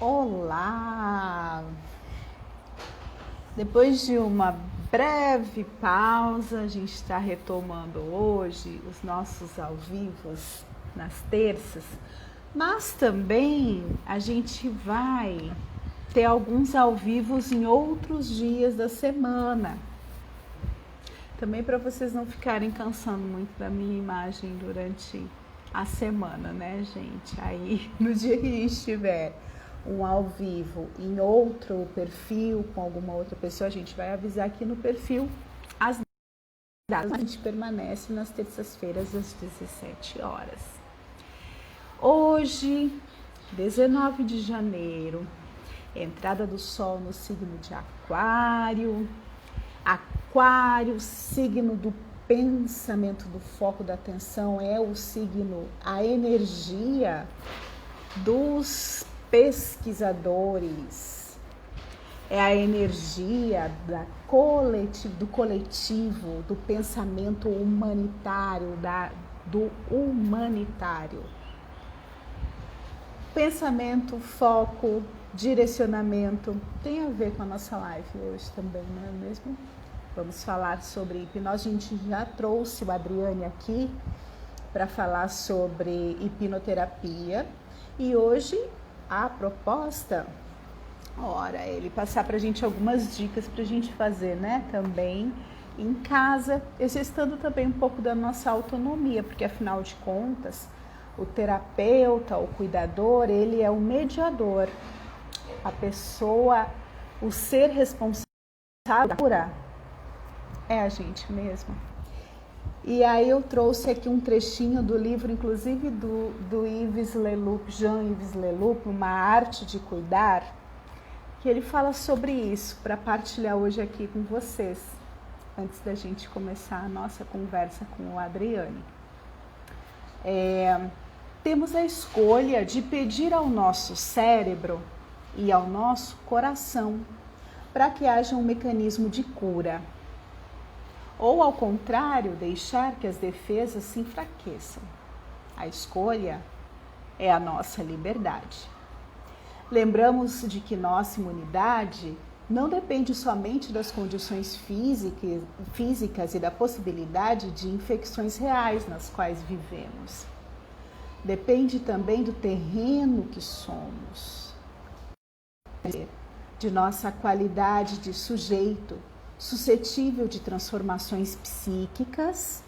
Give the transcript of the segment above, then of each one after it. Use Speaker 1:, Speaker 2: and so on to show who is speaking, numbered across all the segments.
Speaker 1: Olá! Depois de uma breve pausa, a gente está retomando hoje os nossos ao vivos nas terças, mas também a gente vai ter alguns ao vivos em outros dias da semana. Também para vocês não ficarem cansando muito da minha imagem durante a semana, né, gente? Aí no dia que estiver um ao vivo em outro perfil, com alguma outra pessoa, a gente vai avisar aqui no perfil as datas. A gente permanece nas terças-feiras às 17 horas. Hoje, 19 de janeiro, entrada do Sol no signo de Aquário. Aquário, signo do pensamento, do foco da atenção, é o signo, a energia dos pesquisadores, é a energia do coletivo, do pensamento humanitário, do humanitário. Pensamento, foco, direcionamento, tem a ver com a nossa live hoje também, não é mesmo? Vamos falar sobre hipnose. A gente já trouxe o Adriane aqui para falar sobre hipnoterapia e hoje a proposta, ele passar para a gente algumas dicas para a gente fazer, né, também em casa, exercitando também um pouco da nossa autonomia, porque afinal de contas, o terapeuta, o cuidador, ele é o mediador, a pessoa, o ser responsável por curar é a gente mesmo. E aí eu trouxe aqui um trechinho do livro, inclusive do Yves Leloup, Jean-Yves Leloup, Uma Arte de Cuidar, que ele fala sobre isso, para partilhar hoje aqui com vocês, antes da gente começar a nossa conversa com o Adriane. Temos a escolha de pedir ao nosso cérebro e ao nosso coração para que haja um mecanismo de cura. Ou, ao contrário, deixar que as defesas se enfraqueçam. A escolha é a nossa liberdade. Lembramos de que nossa imunidade não depende somente das condições físicas e da possibilidade de infecções reais nas quais vivemos. Depende também do terreno que somos, de nossa qualidade de sujeito, suscetível de transformações psíquicas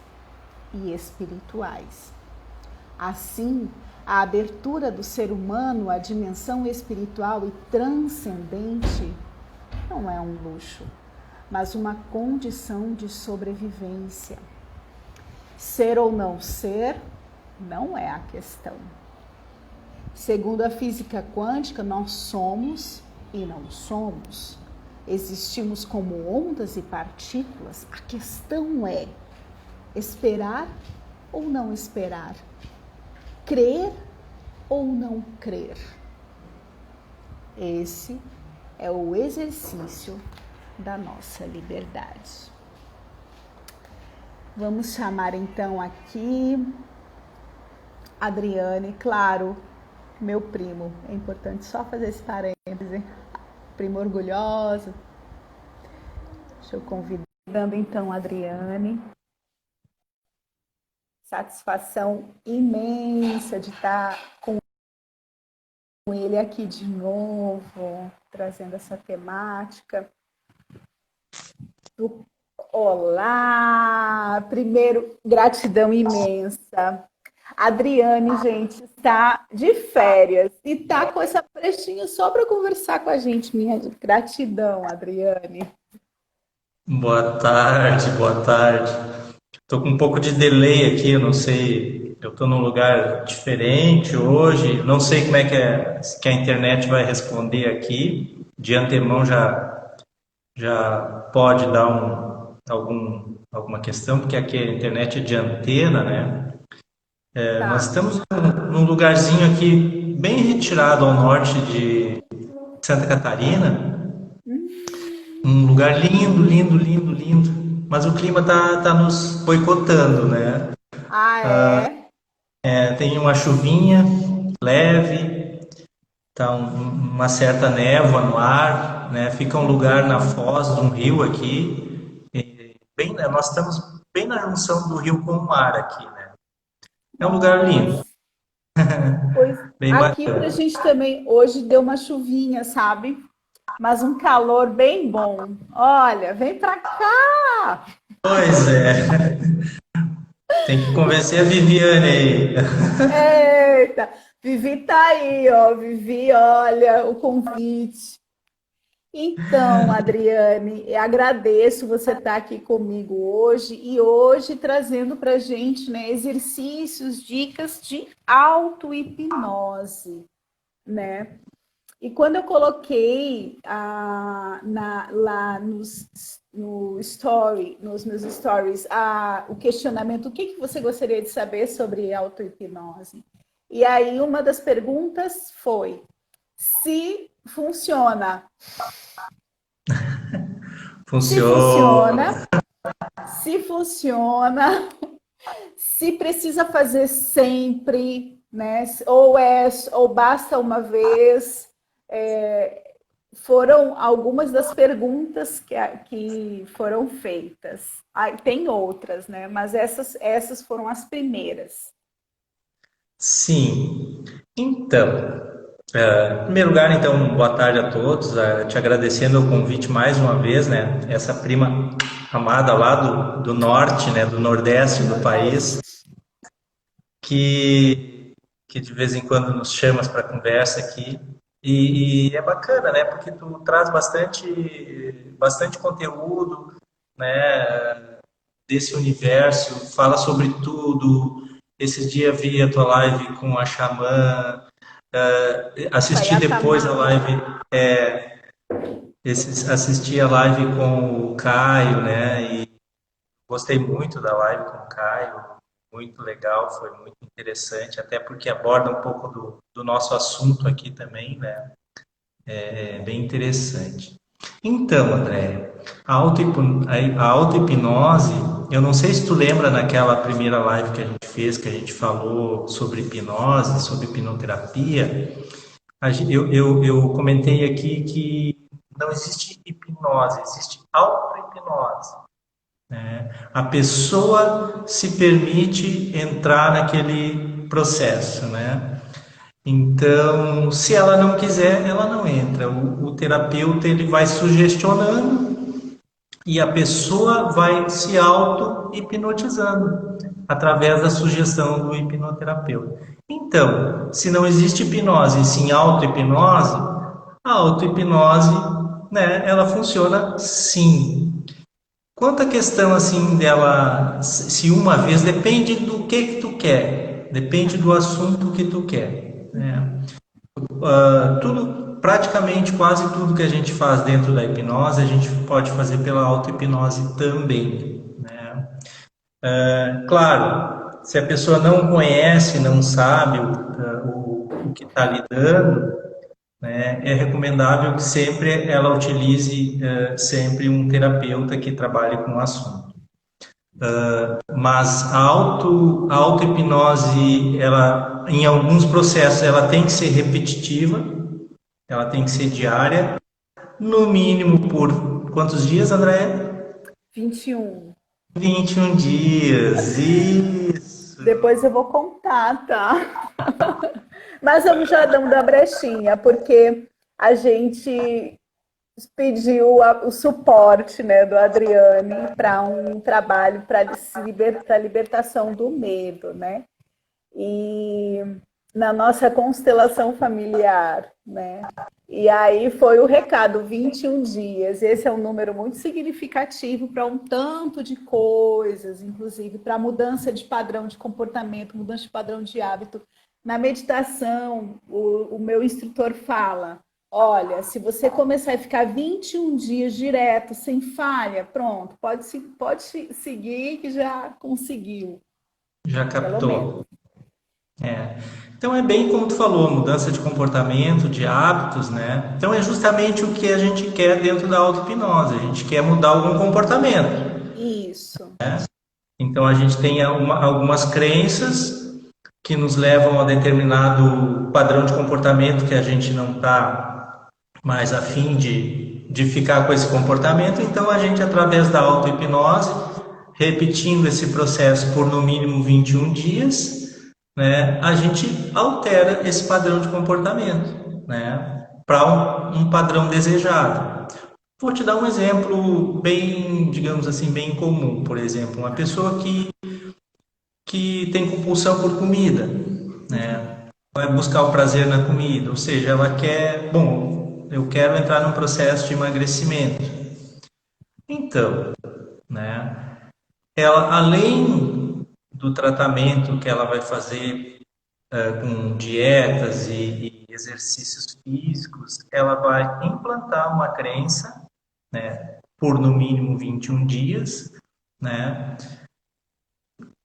Speaker 1: e espirituais. Assim, a abertura do ser humano à dimensão espiritual e transcendente não é um luxo, mas uma condição de sobrevivência. Ser ou não ser não é a questão. Segundo a física quântica, nós somos e não somos. Existimos como ondas e partículas. A questão é esperar ou não esperar, crer ou não crer. Esse é o exercício da nossa liberdade. Vamos chamar então aqui Adriane, claro, meu primo. É importante só fazer esse parêntese. Primo orgulhosa. Deixa eu convidando então a Adriane. Satisfação imensa de estar com ele aqui de novo, trazendo essa temática. Olá! Primeiro, gratidão imensa. Adriane, gente, está de férias e está com essa brechinha só para conversar com a gente. Minha gratidão, Adriane.
Speaker 2: Boa tarde, boa tarde. Estou com um pouco de delay aqui, eu não sei, eu estou num lugar diferente hoje, não sei como é que a internet vai responder aqui. De antemão já pode dar alguma questão, porque aqui a internet é de antena, né? Nós estamos num lugarzinho aqui bem retirado ao norte de Santa Catarina, um lugar lindo, lindo, lindo, lindo, mas o clima tá nos boicotando, né?
Speaker 1: Ah, é?
Speaker 2: Tem uma chuvinha leve, tá uma certa névoa no ar, né? Fica um lugar na foz de um rio aqui, bem, nós estamos bem na junção do rio com o mar aqui, né? É um lugar lindo,
Speaker 1: Nossa. Pois
Speaker 2: bem
Speaker 1: aqui pra
Speaker 2: bacana.
Speaker 1: gente também hoje deu uma chuvinha, sabe? Mas um calor bem bom. Olha, vem pra cá!
Speaker 2: Pois é, tem que convencer a Viviane aí.
Speaker 1: Eita! Vivi tá aí, ó. Vivi, olha, o convite. Então, Adriane, eu agradeço você estar aqui comigo hoje e hoje trazendo para a gente, né, exercícios, dicas de auto-hipnose, né? E quando eu coloquei lá no story, nos meus stories, o questionamento, o que, que você gostaria de saber sobre auto-hipnose? E aí uma das perguntas foi se funciona. Se
Speaker 2: Funciona.
Speaker 1: funciona, se funciona, se precisa fazer sempre, né? Ou basta uma vez. É, foram algumas das perguntas que foram feitas. Tem outras, né? Mas essas foram as primeiras.
Speaker 2: Sim. Então, em primeiro lugar, então, boa tarde a todos. Te agradecendo o convite mais uma vez, né? Essa prima amada lá do norte, né? Do nordeste
Speaker 1: Do
Speaker 2: do país,
Speaker 1: Nordeste.
Speaker 2: que, que de vez em quando nos chamas para conversa aqui. E é bacana, né? Porque tu traz bastante conteúdo, né? Desse universo, fala sobre tudo. Esses dias vi a tua live com a Xamã, assisti depois a
Speaker 1: Fayatama.
Speaker 2: live, assisti a live com o Caio, né? E gostei muito da live com o Caio, muito legal, foi muito interessante, até porque aborda um pouco do nosso assunto aqui também, né? É bem interessante. Então, André, a auto-hipnose, eu não sei se tu lembra naquela primeira live que a gente fez, que a gente falou sobre hipnose, sobre hipnoterapia. Eu comentei aqui que não existe hipnose, existe auto-hipnose. A pessoa se permite entrar naquele processo, né? Então, se ela não quiser, ela não entra. O terapeuta ele vai sugestionando e a pessoa vai se auto-hipnotizando através da sugestão do hipnoterapeuta. Então, se não existe hipnose e sim auto-hipnose, a auto-hipnose, né, ela funciona sim. Quanto à questão assim dela, se uma vez, depende do que tu quer, depende do assunto que tu quer, né? Tudo, praticamente quase tudo que a gente faz dentro da hipnose, a gente pode fazer pela auto-hipnose também, né? Claro, se a pessoa não conhece, não sabe o que está lidando, né, é recomendável que sempre ela utilize sempre um terapeuta que trabalhe com o assunto. Mas a auto-hipnose, ela, em alguns processos, ela tem que ser repetitiva, ela tem que ser diária, no mínimo por quantos dias, André?
Speaker 1: 21.
Speaker 2: 21 dias, isso.
Speaker 1: Depois eu vou contar, tá? Mas vamos já dando a brechinha, porque a gente pediu o suporte, né, do Adriane para um trabalho para a libertação do medo, né? E na nossa constelação familiar, né? E aí foi o recado, 21 dias. Esse é um número muito significativo para um tanto de coisas, inclusive para mudança de padrão de comportamento, mudança de padrão de hábito. Na meditação, o meu instrutor fala: olha, se você começar a ficar 21 dias direto, sem falha, pronto, pode seguir que já conseguiu,
Speaker 2: Já
Speaker 1: pelo menos.
Speaker 2: captou. É. Então é bem como tu falou, mudança de comportamento, de hábitos, né? Então é justamente o que a gente quer dentro da auto-hipnose. A gente quer mudar algum comportamento.
Speaker 1: Isso.
Speaker 2: Então a gente tem algumas crenças que nos levam a determinado padrão de comportamento que a gente não está mais afim de ficar com esse comportamento. Então, a gente, através da auto-hipnose, repetindo esse processo por no mínimo 21 dias, né, a gente altera esse padrão de comportamento, né, para um padrão desejado. Vou te dar um exemplo bem, digamos assim, bem comum. Por exemplo, uma pessoa que tem compulsão por comida, né? Vai buscar o prazer na comida, ou seja, ela quer, bom, eu quero entrar num processo de emagrecimento. Então, né? Ela, além do tratamento que ela vai fazer com dietas e exercícios físicos, ela vai implantar uma crença, né? Por no mínimo 21 dias, né?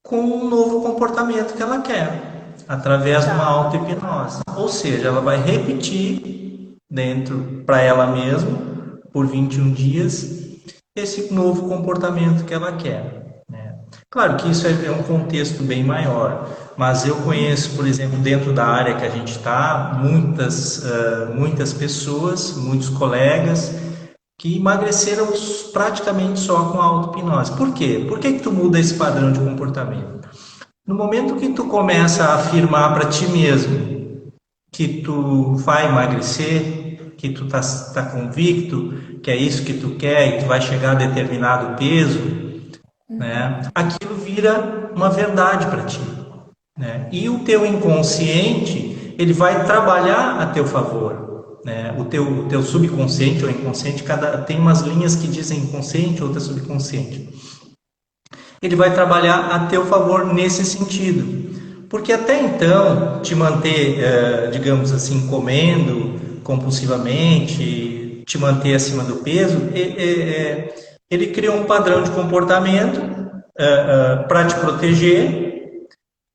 Speaker 2: Com um novo comportamento que ela quer, através de uma auto-hipnose. Ou seja, ela vai repetir dentro para ela mesma, por 21 dias, esse novo comportamento que ela quer, né? Claro que isso é um contexto bem maior, mas eu conheço, por exemplo, dentro da área que a gente está, muitas pessoas, muitos colegas que emagreceram praticamente só com a auto-hipnose. Por quê? Por que tu muda esse padrão de comportamento? No momento que tu começa a afirmar para ti mesmo que tu vai emagrecer, que tu tá convicto que é isso que tu quer e tu vai chegar a determinado peso, né? Aquilo vira uma verdade para ti, né? E o teu inconsciente, ele vai trabalhar a teu favor, né? O teu subconsciente ou inconsciente, tem umas linhas que dizem inconsciente, outras subconsciente. Ele vai trabalhar a teu favor nesse sentido. Porque até então, te manter, digamos assim, comendo compulsivamente, te manter acima do peso, ele cria um padrão de comportamento para te proteger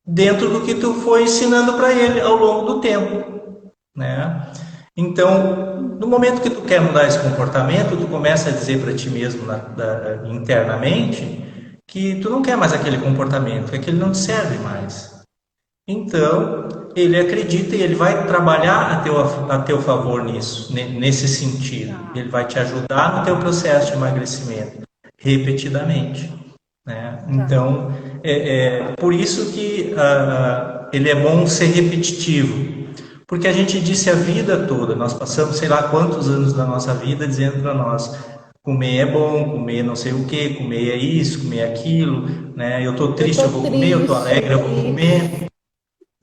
Speaker 2: dentro do que tu foi ensinando para ele ao longo do tempo, né? Então, no momento que tu quer mudar esse comportamento, tu começa a dizer para ti mesmo internamente que tu não quer mais aquele comportamento, que aquele não te serve mais. Então, ele acredita e ele vai trabalhar a teu favor nisso, nesse sentido. Ele vai te ajudar no teu processo de emagrecimento, repetidamente, né? Então, por isso que ele é bom ser repetitivo. Porque a gente disse a vida toda, nós passamos sei lá quantos anos da nossa vida dizendo para nós: comer é bom, comer não sei o que, comer é isso, comer é aquilo, né? Eu tô triste, eu vou comer, eu tô alegre, eu vou comer,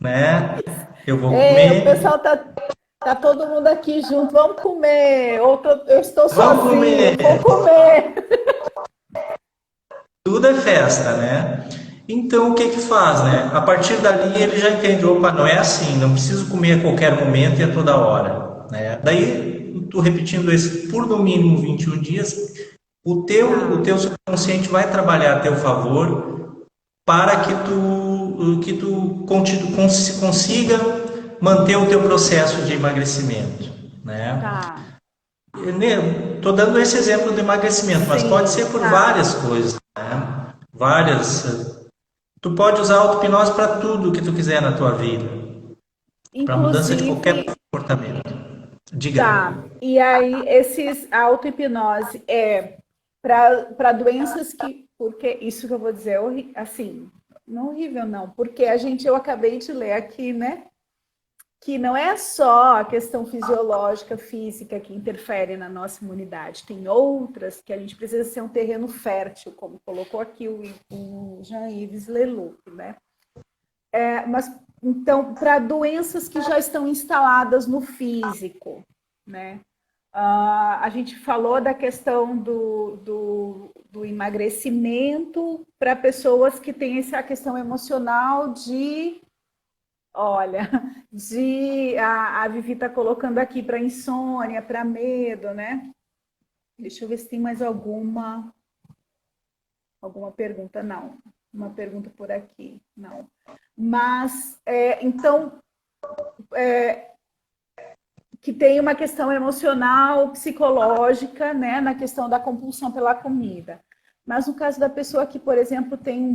Speaker 2: né? Eu vou
Speaker 1: O
Speaker 2: comer.
Speaker 1: pessoal tá todo mundo aqui junto, vamos comer. Eu estou
Speaker 2: Vamos
Speaker 1: sozinho,
Speaker 2: comer.
Speaker 1: vou comer.
Speaker 2: Tudo é festa, né? Então o que que faz, né? A partir dali ele já entende, opa, não é assim, não preciso comer a qualquer momento e a toda hora, né? Daí, tu repetindo isso por no mínimo 21 dias, o teu subconsciente vai trabalhar a teu favor para que tu consiga manter o teu processo de emagrecimento, né?
Speaker 1: Tá.
Speaker 2: Estou dando esse exemplo do emagrecimento, mas pode ser por várias coisas, né? Várias. Tu pode usar a auto-hipnose para tudo que tu quiser na tua vida, para mudança de qualquer
Speaker 1: Inclusive,
Speaker 2: comportamento. Diga.
Speaker 1: tá. E aí, esses auto-hipnose é para doenças que. Porque isso que eu vou dizer, assim, não horrível, não. Porque eu acabei de ler aqui, né? Que não é só a questão fisiológica, física, que interfere na nossa imunidade. Tem outras que a gente precisa ser um terreno fértil, como colocou aqui o Jean-Yves Leloup, né? Mas, então, para doenças que já estão instaladas no físico, né? A gente falou da questão do emagrecimento para pessoas que têm essa questão emocional de... Olha, a Vivi está colocando aqui para insônia, para medo, né? Deixa eu ver se tem mais alguma pergunta. Não, uma pergunta por aqui, não. Mas, então, que tem uma questão emocional, psicológica, né? Na questão da compulsão pela comida. Mas no caso da pessoa que, por exemplo, tem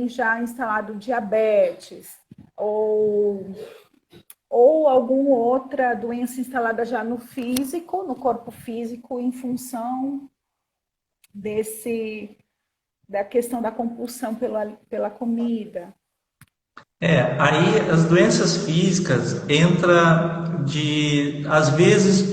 Speaker 1: já instalado diabetes, ou, ou alguma outra doença instalada já no físico, no corpo físico, em função da questão da compulsão pela comida.
Speaker 2: Aí as doenças físicas entra às vezes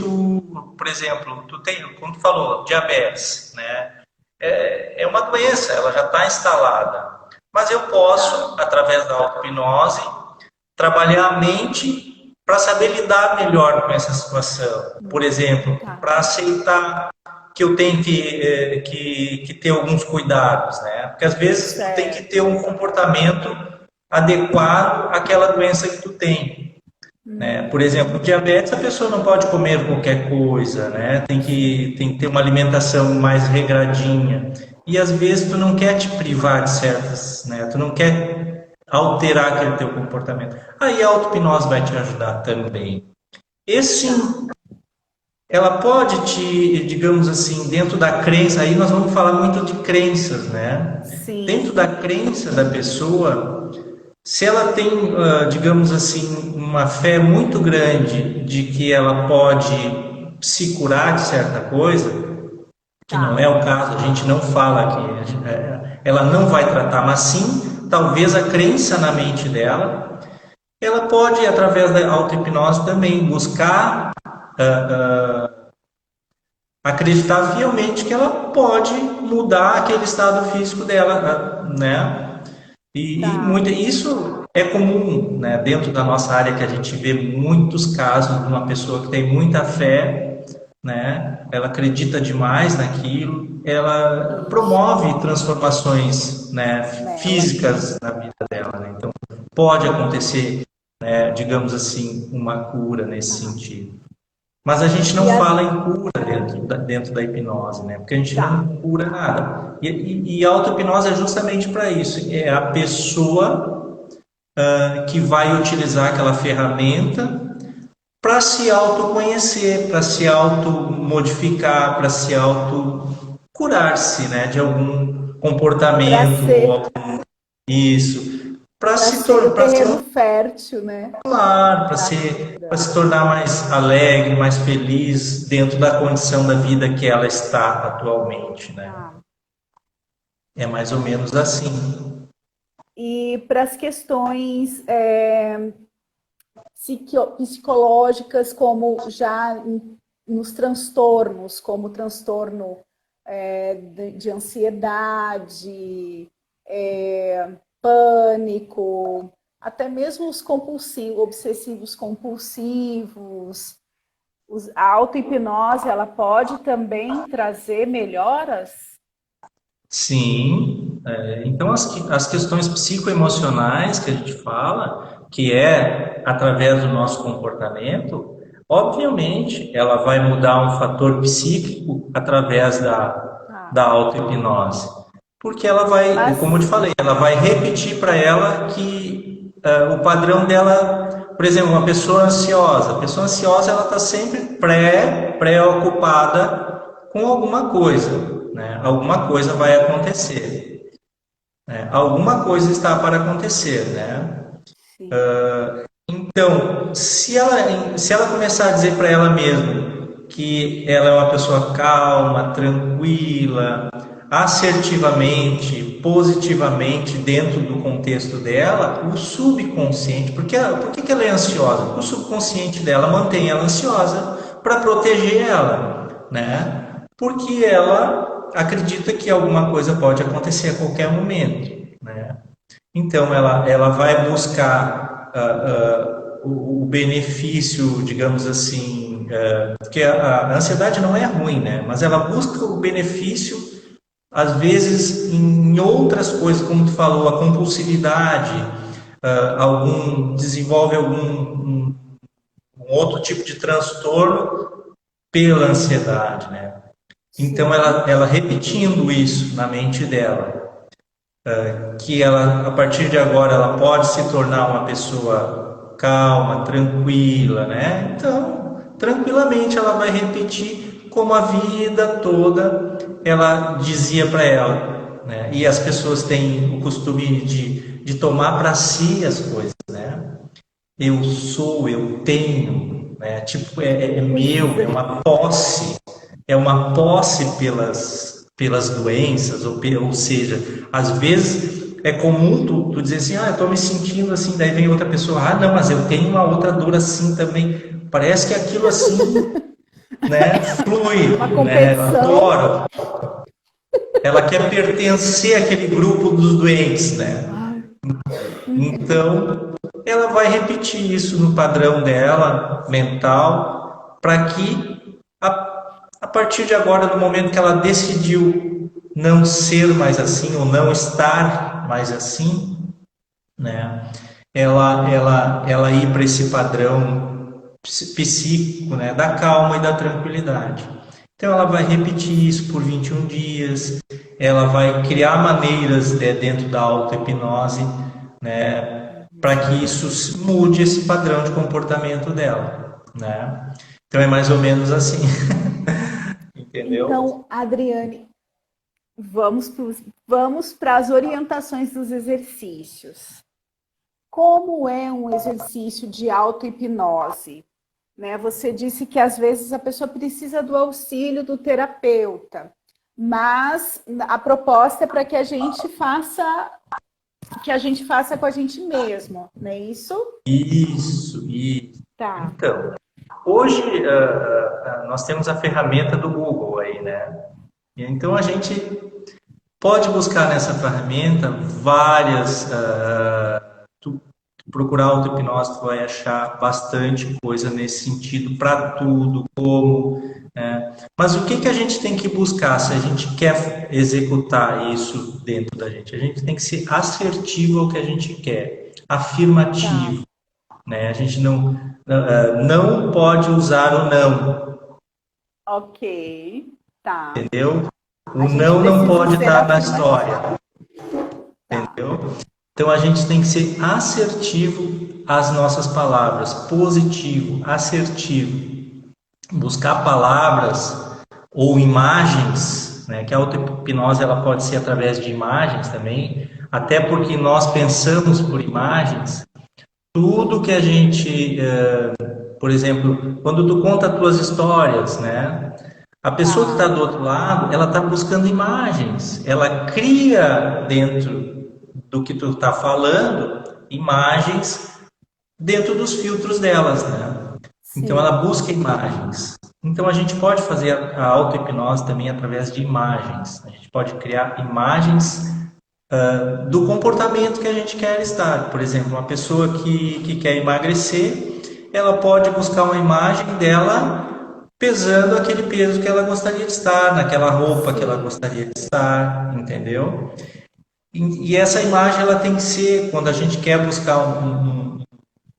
Speaker 2: por exemplo, tu tem, como tu falou, diabetes, né? É uma doença, ela já está instalada. Mas eu posso, através da auto-hipnose, trabalhar a mente para saber lidar melhor com essa situação. Por exemplo, para aceitar que eu tenho que ter alguns cuidados, né? Porque às vezes tu tem que ter um comportamento adequado àquela doença que tu tem. Né? Por exemplo, diabetes, a pessoa não pode comer qualquer coisa, né? Tem que ter uma alimentação mais regradinha. E às vezes tu não quer te privar de certas, né? Tu não quer alterar aquele teu comportamento. Aí a auto-hipnose vai te ajudar também. Ela pode te, digamos assim, dentro da crença, aí nós vamos falar muito de crenças, né?
Speaker 1: Sim.
Speaker 2: Dentro da crença da pessoa, se ela tem, digamos assim, uma fé muito grande de que ela pode se curar de certa coisa, que não é o caso, a gente não fala que ela não vai tratar, mas sim, talvez a crença na mente dela, ela pode, através da auto-hipnose também, buscar acreditar fielmente que ela pode mudar aquele estado físico dela, né? Isso é comum, né? Dentro da nossa área, que a gente vê muitos casos de uma pessoa que tem muita fé, né? Ela acredita demais naquilo, ela promove transformações, né, físicas na vida dela, né? Então pode acontecer, né, digamos assim, uma cura nesse sentido. Mas a gente não fala em cura dentro da hipnose, né? Porque a gente não cura nada. E a auto-hipnose é justamente para isso. É a pessoa que vai utilizar aquela ferramenta para se autoconhecer, para se automodificar, para se autocurar-se, né? De algum comportamento ou algum... Isso. Para se tornar
Speaker 1: fértil, né?
Speaker 2: Claro, para se tornar mais alegre, mais feliz dentro da condição da vida que ela está atualmente, né? É mais ou menos assim.
Speaker 1: E para as questões psicológicas, como já nos transtornos, como o transtorno de ansiedade, pânico, até mesmo os obsessivos compulsivos, a auto-hipnose, ela pode também trazer melhoras?
Speaker 2: Sim, então as questões psicoemocionais que a gente fala, que é através do nosso comportamento, obviamente ela vai mudar um fator psíquico através da auto-hipnose. Porque ela vai, como eu te falei, ela vai repetir para ela que o padrão dela, por exemplo, uma pessoa ansiosa. A pessoa ansiosa, ela está sempre preocupada com alguma coisa, né? Alguma coisa vai acontecer. Né? Alguma coisa está para acontecer, né? Então, se ela começar a dizer para ela mesma que ela é uma pessoa calma, tranquila, assertivamente, positivamente dentro do contexto dela, o subconsciente, por que ela é ansiosa? Porque o subconsciente dela mantém ela ansiosa para proteger ela, né? Porque ela acredita que alguma coisa pode acontecer a qualquer momento, né? Então ela vai buscar o benefício, digamos assim, porque a ansiedade não é ruim, né? Mas ela busca o benefício às vezes em outras coisas, como tu falou, a compulsividade, desenvolve um outro tipo de transtorno pela ansiedade, né? Então ela repetindo isso na mente dela, que ela, a partir de agora, ela pode se tornar uma pessoa calma, tranquila, né? Então, tranquilamente ela vai repetir como a vida toda ela dizia para ela, né? E as pessoas têm o costume de tomar para si as coisas, né? eu sou, eu tenho, né? Tipo, é
Speaker 1: Pois
Speaker 2: meu, é uma posse pelas doenças, ou seja, às vezes é comum tu dizer assim, eu tô me sentindo assim, daí vem outra pessoa, não, mas eu tenho uma outra dor assim também, parece que aquilo assim, né, flui,
Speaker 1: uma
Speaker 2: né,
Speaker 1: competição.
Speaker 2: adoro, ela quer pertencer àquele grupo dos doentes, né,
Speaker 1: Ai,
Speaker 2: então ela vai repetir isso no padrão dela, mental, para que a partir de agora, no momento que ela decidiu não ser mais assim, ou não estar mais assim, né? Ela ir para esse padrão psíquico, né? Da calma e da tranquilidade. Então ela vai repetir isso por 21 dias, ela vai criar maneiras, né, dentro da auto-hipnose, né, para que isso mude esse padrão de comportamento dela, né? Então é mais ou menos assim, entendeu?
Speaker 1: Então, Adriane, vamos para as orientações dos exercícios. Como é um exercício de auto-hipnose? Né? Você disse que às vezes a pessoa precisa do auxílio do terapeuta, mas a proposta é para que a gente faça com a gente mesmo, não é isso?
Speaker 2: Isso, isso.
Speaker 1: Tá.
Speaker 2: Então, hoje nós temos a ferramenta do Google aí, né? Então a gente pode buscar nessa ferramenta várias. Tu procurar auto-hipnose, tu vai achar bastante coisa nesse sentido para tudo, como. Mas o que a gente tem que buscar se a gente quer executar isso dentro da gente? A gente tem que ser assertivo ao que a gente quer,
Speaker 1: Tá.
Speaker 2: afirmativo, né? A gente não pode usar o não,
Speaker 1: Ok. Tá.
Speaker 2: entendeu?
Speaker 1: A
Speaker 2: O
Speaker 1: gente
Speaker 2: não
Speaker 1: precisa
Speaker 2: pode
Speaker 1: ser
Speaker 2: estar na
Speaker 1: afirmativo.
Speaker 2: história,
Speaker 1: Tá.
Speaker 2: entendeu? Então a gente tem que ser assertivo às nossas palavras, positivo, assertivo, buscar palavras ou imagens, né? Que a auto-hipnose ela pode ser através de imagens também, até porque nós pensamos por imagens. Tudo que a gente, por exemplo, quando tu conta as tuas histórias, né? A pessoa que está
Speaker 1: Tá.
Speaker 2: do outro lado, ela está buscando imagens. Ela cria dentro do que tu está falando imagens dentro dos filtros delas, né? Então ela
Speaker 1: Sim.
Speaker 2: busca imagens. Então a gente pode fazer a auto-hipnose também através de imagens. A gente pode criar imagens do comportamento que a gente quer estar. Por exemplo, uma pessoa que quer emagrecer, ela pode buscar uma imagem dela pesando aquele peso que ela gostaria de estar, naquela roupa que ela
Speaker 1: Sim.
Speaker 2: gostaria de estar, entendeu? E essa imagem ela tem que ser, quando a gente quer buscar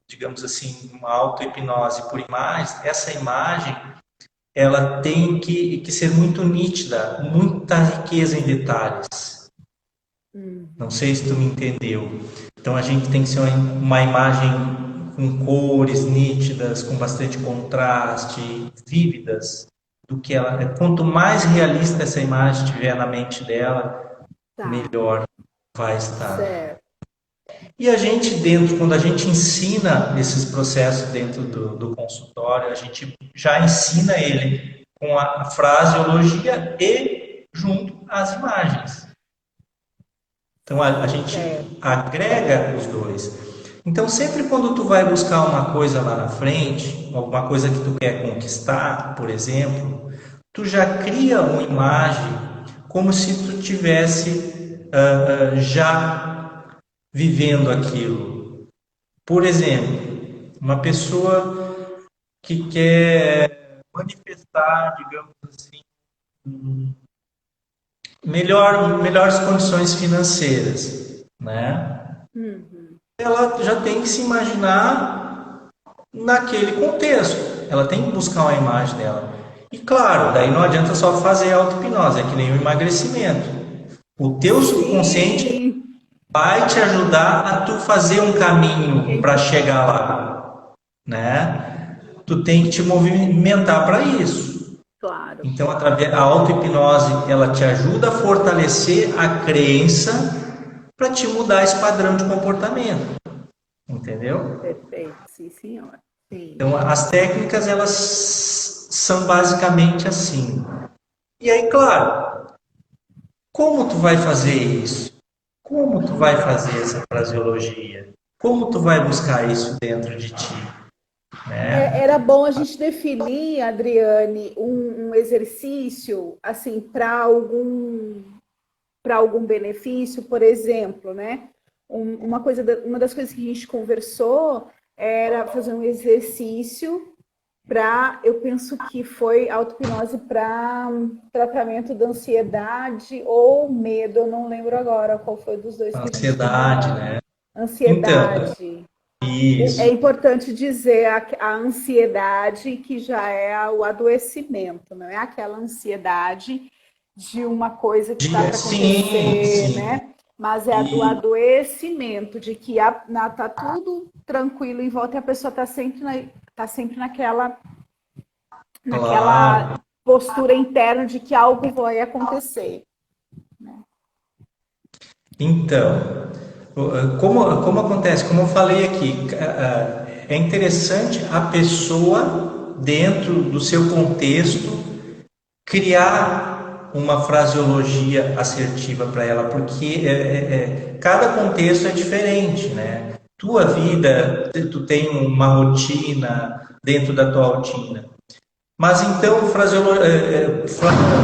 Speaker 2: digamos assim, uma auto-hipnose por imagem, essa imagem ela tem que ser muito nítida, muita riqueza em detalhes. Não sei se tu me entendeu. Então a gente tem que ser uma imagem com cores nítidas, com bastante contraste, vívidas, do que ela. Quanto mais realista essa imagem estiver na mente dela,
Speaker 1: Tá.
Speaker 2: melhor vai estar.
Speaker 1: Certo.
Speaker 2: E a gente dentro, quando a gente ensina esses processos dentro do consultório, a gente já ensina ele com a fraseologia e junto às imagens. Então a gente
Speaker 1: Certo.
Speaker 2: agrega os dois. Então sempre quando tu vai buscar uma coisa lá na frente, alguma coisa que tu quer conquistar, por exemplo, tu já cria uma imagem como se tu tivesse já vivendo aquilo. Por exemplo, uma pessoa que quer manifestar, digamos assim, melhores condições financeiras, né?
Speaker 1: Uhum.
Speaker 2: Ela já tem que se imaginar naquele contexto. Ela tem que buscar uma imagem dela. E claro, daí não adianta só fazer auto-hipnose, é que nem o emagrecimento. O teu subconsciente
Speaker 1: Sim.
Speaker 2: vai te ajudar a tu fazer um caminho para chegar lá, né? Tu tem que te movimentar para isso.
Speaker 1: Claro.
Speaker 2: Então, através da auto-hipnose, ela te ajuda a fortalecer a crença para te mudar esse padrão de comportamento. entendeu?
Speaker 1: Perfeito, sim, senhora. Sim.
Speaker 2: Então, as técnicas, elas são basicamente assim. E aí, claro, como tu vai fazer isso? Como tu vai fazer essa fraseologia? Como tu vai buscar isso dentro de ti, né?
Speaker 1: Era bom a gente definir, Adriane, um exercício assim para algum benefício, por exemplo, né? Uma das coisas que a gente conversou era fazer um exercício para, eu penso que foi auto-hipnose para tratamento da ansiedade ou medo, eu não lembro agora qual foi dos dois que a gente
Speaker 2: Ansiedade,
Speaker 1: trabalhou.
Speaker 2: né? Então,
Speaker 1: Ansiedade. É
Speaker 2: isso.
Speaker 1: importante dizer a ansiedade que já é o adoecimento, não é aquela ansiedade de uma coisa que está para
Speaker 2: Sim,
Speaker 1: acontecer,
Speaker 2: sim.
Speaker 1: né? Mas é a do
Speaker 2: E,
Speaker 1: adoecimento, de que tá tudo tranquilo em volta e a pessoa tá sempre naquela
Speaker 2: claro.
Speaker 1: postura interna de que algo vai acontecer.
Speaker 2: Então, como acontece? Como eu falei aqui, é interessante a pessoa, dentro do seu contexto, criar uma fraseologia assertiva para ela, porque cada contexto é diferente, né? Tua vida, tu tem uma rotina dentro da tua rotina. Mas então,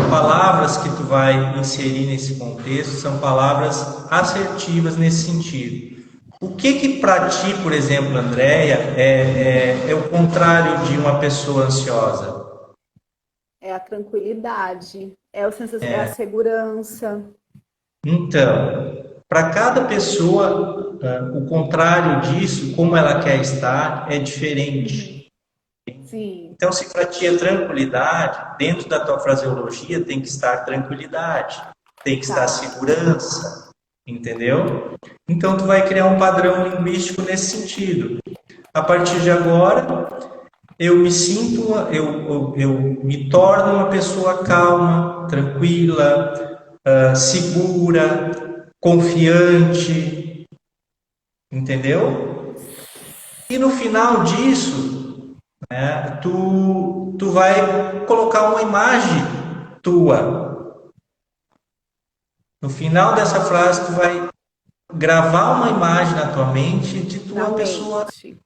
Speaker 2: palavras que tu vai inserir nesse contexto são palavras assertivas nesse sentido. O que para ti, por exemplo, Andréia, é o contrário de uma pessoa ansiosa?
Speaker 1: É a tranquilidade, é a segurança.
Speaker 2: Então, para cada pessoa, o contrário disso, como ela quer estar, é
Speaker 1: Uhum.
Speaker 2: diferente.
Speaker 1: Sim,
Speaker 2: Então, se para ti é tranquilidade, dentro da tua fraseologia tem que estar tranquilidade, tem que estar
Speaker 1: tá.
Speaker 2: segurança, entendeu? Então, tu vai criar um padrão linguístico nesse sentido. A partir de agora, eu me sinto, eu me torno uma pessoa calma, tranquila, segura, confiante, entendeu? E no final disso, né, tu vai colocar uma imagem tua. No final dessa frase, tu vai gravar uma imagem na tua mente de tu
Speaker 1: Na
Speaker 2: uma pessoa
Speaker 1: mente.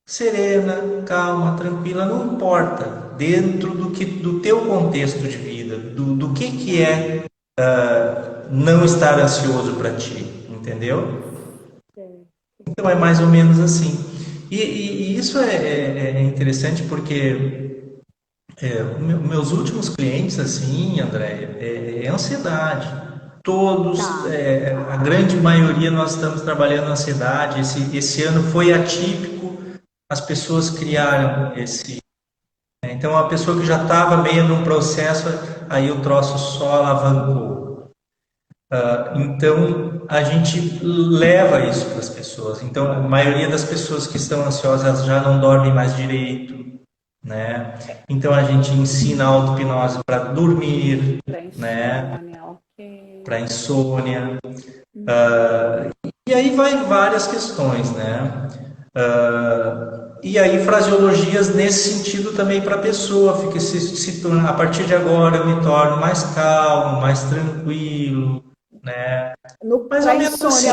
Speaker 2: serena, calma, tranquila, não importa, dentro do teu contexto de vida, do que
Speaker 1: Tá.
Speaker 2: é não estar ansioso para ti, entendeu?
Speaker 1: Certo.
Speaker 2: Então é mais ou menos assim. E isso é interessante porque meus últimos clientes, assim, André, é ansiedade. Todos,
Speaker 1: Tá.
Speaker 2: a grande maioria, nós estamos trabalhando ansiedade. Esse ano foi atípico, as pessoas criaram esse. Então, a pessoa que já estava meio num processo, aí o troço só alavancou. Então, a gente leva isso para as pessoas. Então, a maioria das pessoas que estão ansiosas já não dormem mais direito, né? Então, a gente ensina a auto-hipnose para dormir,
Speaker 1: Para
Speaker 2: né?
Speaker 1: insônia, ok.
Speaker 2: Para insônia.
Speaker 1: Uhum.
Speaker 2: E aí vai várias questões, né? E aí fraseologias nesse sentido também para a pessoa, fica se torna, a partir de agora eu me torno mais calmo, mais tranquilo, né? Mais ou menos assim.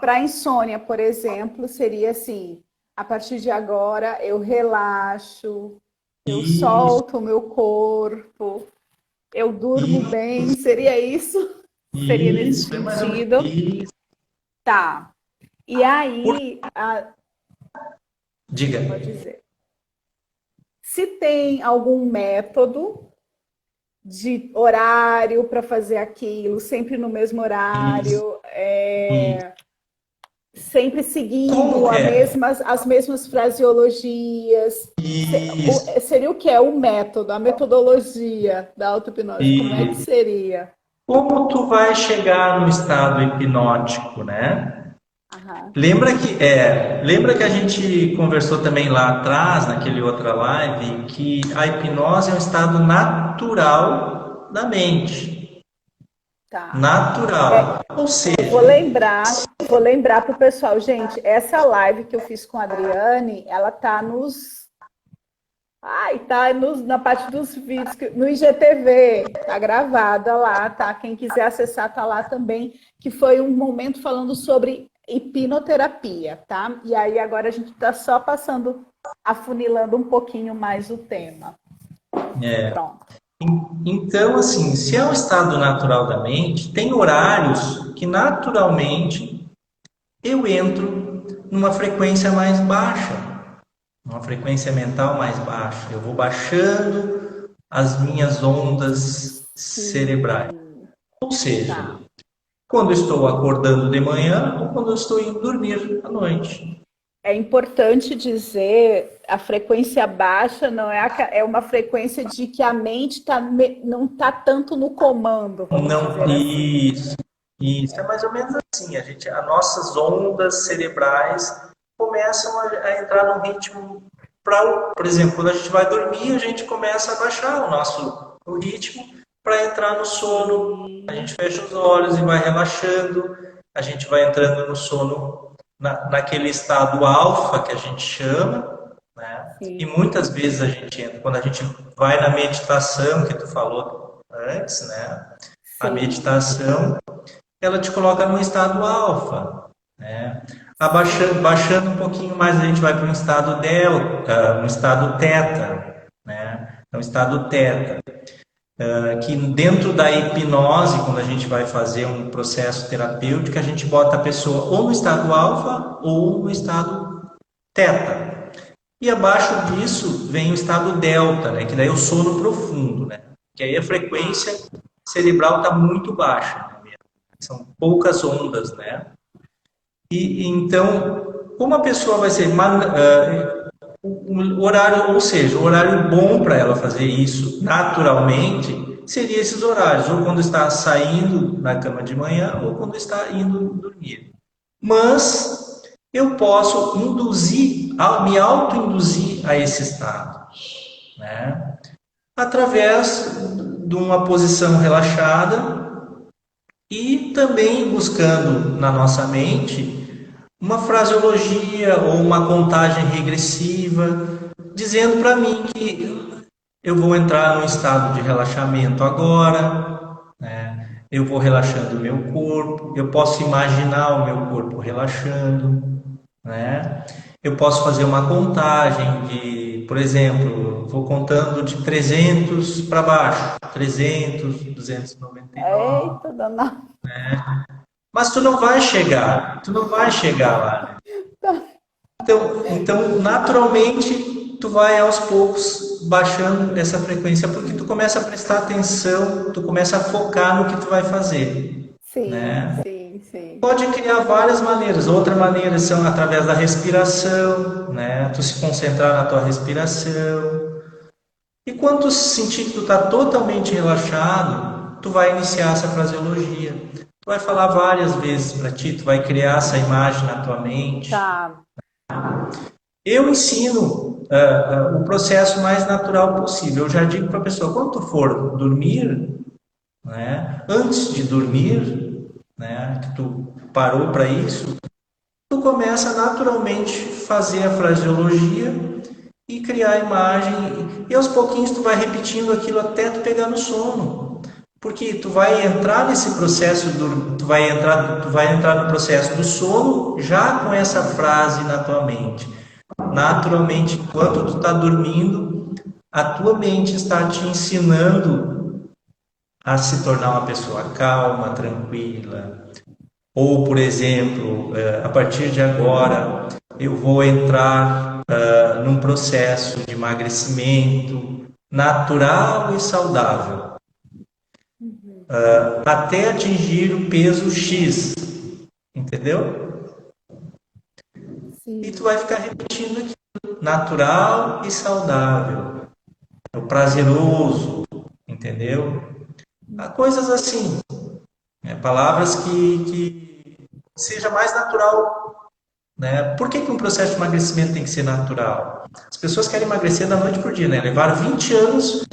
Speaker 1: Para insônia, por exemplo, seria assim: a partir de agora eu relaxo, eu
Speaker 2: Isso,
Speaker 1: solto o meu corpo, eu durmo bem, seria isso? Seria nesse
Speaker 2: isso, é mais ou menos
Speaker 1: sentido?
Speaker 2: isso.
Speaker 1: Tá. E
Speaker 2: Por,
Speaker 1: aí,
Speaker 2: diga.
Speaker 1: pode dizer, se tem algum método de horário para fazer aquilo, sempre no mesmo
Speaker 2: Isso,
Speaker 1: horário,
Speaker 2: isso.
Speaker 1: sempre seguindo
Speaker 2: Como é?
Speaker 1: as mesmas fraseologias.
Speaker 2: Isso,
Speaker 1: Seria o que é o método, a metodologia da auto-hipnose? Como é que
Speaker 2: isso.
Speaker 1: seria?
Speaker 2: Como tu vai chegar no estado hipnótico, né?
Speaker 1: Aham.
Speaker 2: Lembra que a gente conversou também lá atrás, naquele outra live, que a hipnose é um estado natural da mente.
Speaker 1: Tá.
Speaker 2: natural. Ou
Speaker 1: Vou
Speaker 2: seja,
Speaker 1: lembrar para o pessoal, gente, essa live que eu fiz com a Adriane, ela tá na parte dos vídeos, no IGTV, tá gravada lá, tá? Quem quiser acessar tá lá também, que foi um momento falando sobre hipnoterapia, tá? E aí agora a gente tá só afunilando um pouquinho mais o tema. Pronto.
Speaker 2: então, assim, se é um estado natural da mente, tem horários que naturalmente eu entro numa frequência mais baixa, uma frequência mental mais baixa. Eu vou baixando as minhas ondas cerebrais. Ou seja,
Speaker 1: Tá.
Speaker 2: quando eu estou acordando de manhã ou quando eu estou indo dormir à noite.
Speaker 1: É importante dizer, a frequência baixa não é uma frequência de que a mente não está tanto no comando, vamos
Speaker 2: Não,
Speaker 1: dizer assim.
Speaker 2: isso é mais ou menos assim. As nossas ondas cerebrais começam a entrar num ritmo por exemplo, quando a gente vai dormir, a gente começa a baixar o ritmo para entrar no sono. A gente fecha os olhos e vai relaxando. A gente vai entrando no sono naquele estado alfa que a gente chama, né? E
Speaker 1: Sim.
Speaker 2: muitas vezes a gente entra, quando a gente vai na meditação que tu falou antes, né? A
Speaker 1: Sim.
Speaker 2: meditação, ela te coloca num estado alfa, né? Baixando um pouquinho mais, a gente vai para um estado delta, um estado teta, né? É um estado teta, que dentro da hipnose, quando a gente vai fazer um processo terapêutico, a gente bota a pessoa ou no estado alfa ou no estado teta. E abaixo disso vem o estado delta, né? Que daí é o sono profundo, né? Que aí a frequência cerebral está muito baixa, né? São poucas ondas, né? E então, como a pessoa vai ser o horário, ou seja, o horário bom para ela fazer isso naturalmente seria esses horários, ou quando está saindo da cama de manhã, ou quando está indo dormir. Mas eu posso me auto-induzir a esse estado, né? Através de uma posição relaxada e também buscando na nossa mente uma fraseologia ou uma contagem regressiva, dizendo para mim que eu vou entrar num estado de relaxamento agora, né? Eu vou relaxando o meu corpo, eu posso imaginar o meu corpo relaxando, né? Eu posso fazer uma contagem de, por exemplo, vou contando de 300 para baixo, 300, 299.
Speaker 1: Eita, danado.
Speaker 2: Mas tu não vai chegar lá, né? Então, naturalmente, tu vai aos poucos baixando essa frequência, porque tu começa a prestar atenção, tu começa a focar no que tu vai fazer,
Speaker 1: Sim,
Speaker 2: né?
Speaker 1: sim, sim.
Speaker 2: Pode criar várias maneiras. Outra maneira são através da respiração, né? Tu se concentrar na tua respiração. E quando tu sentir que tu está totalmente relaxado, tu vai iniciar essa fraseologia. Tu vai falar várias vezes para ti, tu vai criar essa imagem na tua mente.
Speaker 1: Tá.
Speaker 2: Eu ensino o processo mais natural possível. Eu já digo para a pessoa, quando tu for dormir, né, antes de dormir, né, que tu parou para isso, tu começa naturalmente fazer a fraseologia e criar a imagem. E aos pouquinhos tu vai repetindo aquilo até tu pegar no sono. Porque tu vai entrar nesse processo, tu vai entrar no processo do sono já com essa frase na tua mente. Naturalmente, enquanto tu está dormindo, a tua mente está te ensinando a se tornar uma pessoa calma, tranquila. Ou, por exemplo, a partir de agora, eu vou entrar num processo de emagrecimento natural e saudável, até atingir o peso X, entendeu? E tu
Speaker 1: Sim.
Speaker 2: vai ficar repetindo aquilo, natural e saudável, o prazeroso, entendeu? Há coisas assim, palavras que seja mais natural, né? Por que um processo de emagrecimento tem que ser natural? As pessoas querem emagrecer da noite por dia, né? Levaram 20 anos,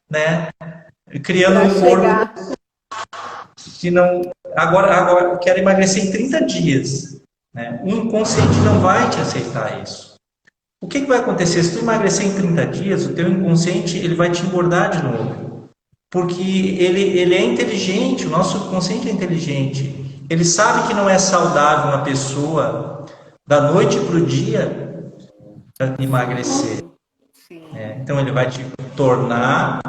Speaker 2: né? Criando
Speaker 1: Para
Speaker 2: um corpo,
Speaker 1: chegar.
Speaker 2: que não. Agora eu quero emagrecer em 30 dias. Né? O inconsciente não vai te aceitar isso. O que vai acontecer? Se tu emagrecer em 30 dias, o teu inconsciente ele vai te engordar de novo. Porque ele é inteligente, o nosso subconsciente é inteligente. Ele sabe que não é saudável uma pessoa da noite para o dia emagrecer. Então ele vai te tornar.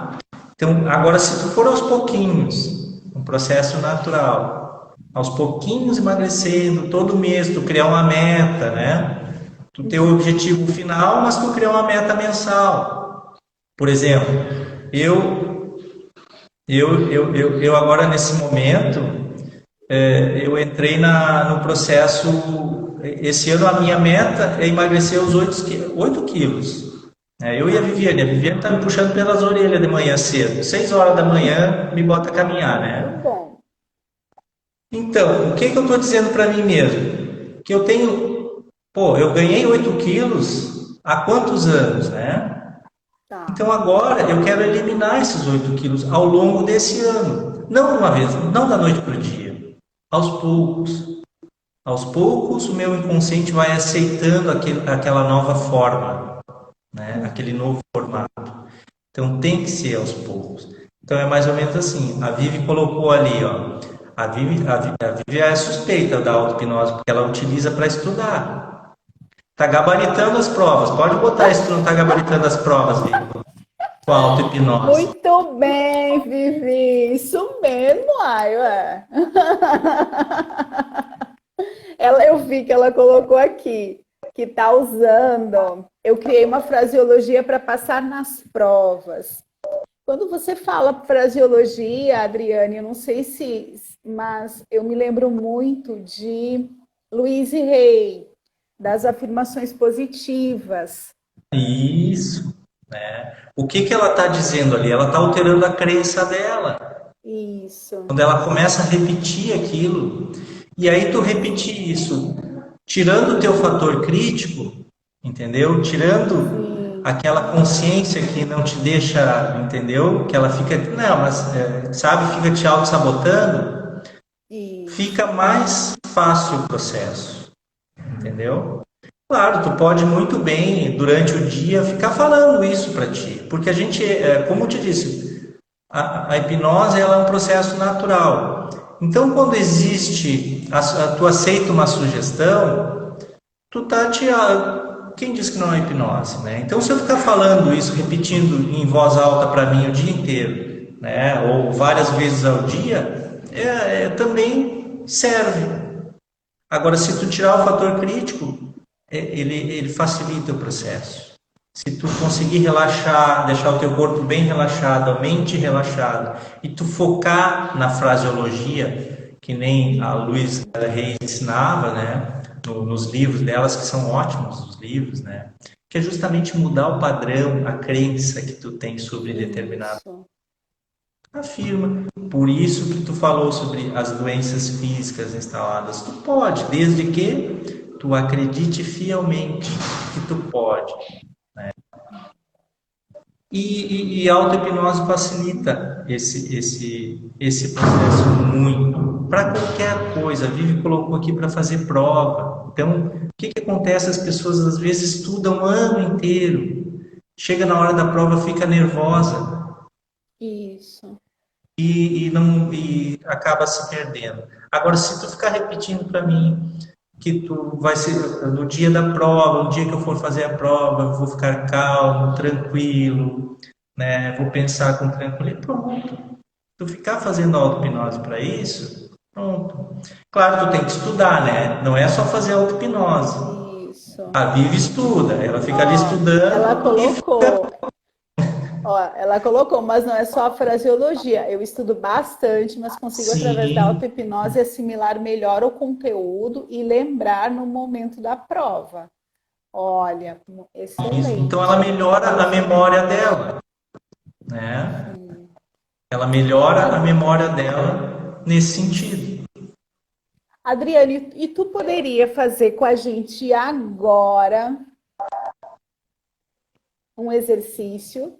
Speaker 2: Então, agora, se tu for aos pouquinhos, um processo natural, aos pouquinhos emagrecendo, todo mês, tu criar uma meta, né? Tu ter o objetivo final, mas tu criar uma meta mensal. Por exemplo, eu agora nesse momento, eu entrei no processo. Esse ano a minha meta é emagrecer os 8 quilos. Eu e a Viviane está me puxando pelas orelhas de manhã cedo. 6 horas da manhã me bota a caminhar, né?
Speaker 1: Bom.
Speaker 2: Então, o que eu estou dizendo para mim mesmo? Que eu tenho, eu ganhei 8 quilos há quantos anos, né?
Speaker 1: Tá.
Speaker 2: Então agora eu quero eliminar esses 8 quilos ao longo desse ano. Não de uma vez, não da noite para o dia. Aos poucos. Aos poucos o meu inconsciente vai aceitando aquela nova forma, né? Aquele novo formato. Então tem que ser aos poucos. Então é mais ou menos assim. A Vivi colocou ali, ó. A Vivi é suspeita da auto-hipnose porque ela utiliza para estudar. Tá gabaritando as provas. Pode botar isso, tu não tá gabaritando as provas, Vivi, com a auto-hipnose.
Speaker 1: Muito bem, Vivi. Isso mesmo, ué. Eu vi que ela colocou aqui que está usando. Eu criei uma fraseologia para passar nas provas. Quando você fala fraseologia, Adriane, eu não sei mas eu me lembro muito de Louise Hay, das afirmações positivas.
Speaker 2: Isso, né? O que ela está dizendo ali? Ela está alterando a crença dela.
Speaker 1: Isso.
Speaker 2: Quando ela começa a repetir aquilo, e aí tu repetir isso, tirando o teu fator crítico, entendeu? Tirando aquela consciência que não te deixa, entendeu? Que ela fica, não, mas sabe, fica te auto-sabotando, fica mais fácil o processo, entendeu? Claro, tu pode muito bem, durante o dia, ficar falando isso para ti, porque a gente, como eu te disse, a hipnose ela é um processo natural. Então, quando existe, tu aceita uma sugestão, tu tá te... Quem disse que não é hipnose, né? Então, se eu ficar falando isso, repetindo em voz alta para mim o dia inteiro, né? Ou várias vezes ao dia, também serve. Agora, se tu tirar o fator crítico, ele facilita o processo. Se tu conseguir relaxar, deixar o teu corpo bem relaxado, a mente relaxada, e tu focar na fraseologia, que nem a Louise Hay ensinava, né? Nos livros delas, que são ótimos os livros, né? Que é justamente mudar o padrão, a crença que tu tem sobre determinado. Afirma. Por isso que tu falou sobre as doenças físicas instaladas. Tu pode, desde que tu acredite fielmente que tu pode. Né? E a auto-hipnose facilita esse processo muito. Para qualquer coisa. A Vivi colocou aqui para fazer prova. Então, o que acontece? As pessoas às vezes estudam o ano inteiro. Chega na hora da prova, fica nervosa.
Speaker 1: Isso.
Speaker 2: E acaba se perdendo. Agora, se tu ficar repetindo para mim que tu vai ser no dia da prova, no dia que eu for fazer a prova, eu vou ficar calmo, tranquilo, né? Vou pensar com tranquilidade, pronto. Tu ficar fazendo auto-hipnose para isso, pronto. Claro, tu tem que estudar, né? Não é só fazer auto-hipnose.
Speaker 1: Isso.
Speaker 2: A Vivi estuda, ela fica ali estudando.
Speaker 1: Ela colocou. Ela colocou, mas não é só a fraseologia. Eu estudo bastante, mas consigo, através da auto-hipnose, assimilar melhor o conteúdo e lembrar no momento da prova. Olha, excelente.
Speaker 2: Então ela melhora a memória dela, né? Ela melhora a memória dela nesse sentido.
Speaker 1: Adriane, e tu poderia fazer com a gente agora um exercício?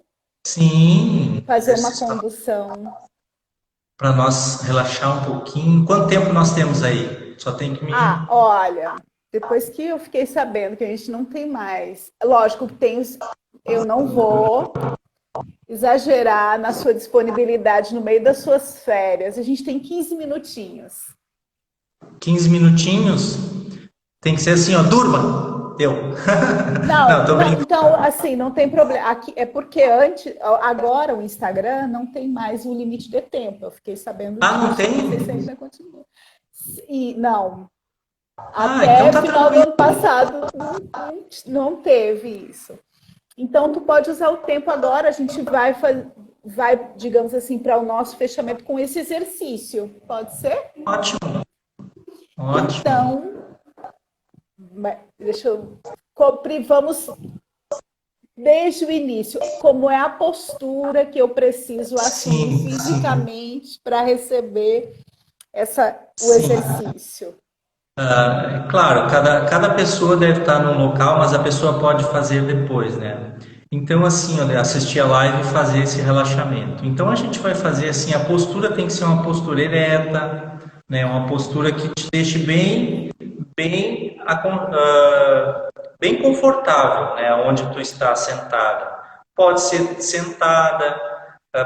Speaker 2: Sim.
Speaker 1: Fazer uma condução.
Speaker 2: para nós relaxar um pouquinho. Quanto tempo nós temos aí? Só tem que me.
Speaker 1: Olha, depois que eu fiquei sabendo que a gente não tem mais. Lógico que tem. Eu não vou exagerar na sua disponibilidade no meio das suas férias. A gente tem 15 minutinhos.
Speaker 2: 15 minutinhos? Tem que ser assim, ó, durma! Deu. Não, tô brincando.
Speaker 1: Então, assim, não tem problema. Aqui, é porque agora o Instagram não tem mais o limite de tempo. Eu fiquei sabendo
Speaker 2: Ah, não
Speaker 1: disso,
Speaker 2: tem?
Speaker 1: não sei se ainda continua. E, não,
Speaker 2: Então
Speaker 1: até
Speaker 2: tá
Speaker 1: final do
Speaker 2: tranquilo.
Speaker 1: ano passado não teve isso. Então, tu pode usar o tempo agora, a gente vai, digamos assim, para o nosso fechamento com esse exercício. Pode ser?
Speaker 2: Ótimo, ótimo.
Speaker 1: Então, deixa eu. Vamos desde o início. Como é a postura que eu preciso assumir
Speaker 2: Sim, sim,
Speaker 1: fisicamente para receber o
Speaker 2: sim.
Speaker 1: exercício?
Speaker 2: Claro, cada pessoa deve estar num local, mas a pessoa pode fazer depois, né? Então, assim, olha, assistir a live e fazer esse relaxamento. Então, a gente vai fazer assim, a postura tem que ser uma postura ereta, né? Uma postura que te deixe bem confortável, né? Onde tu está sentada. Pode ser sentada,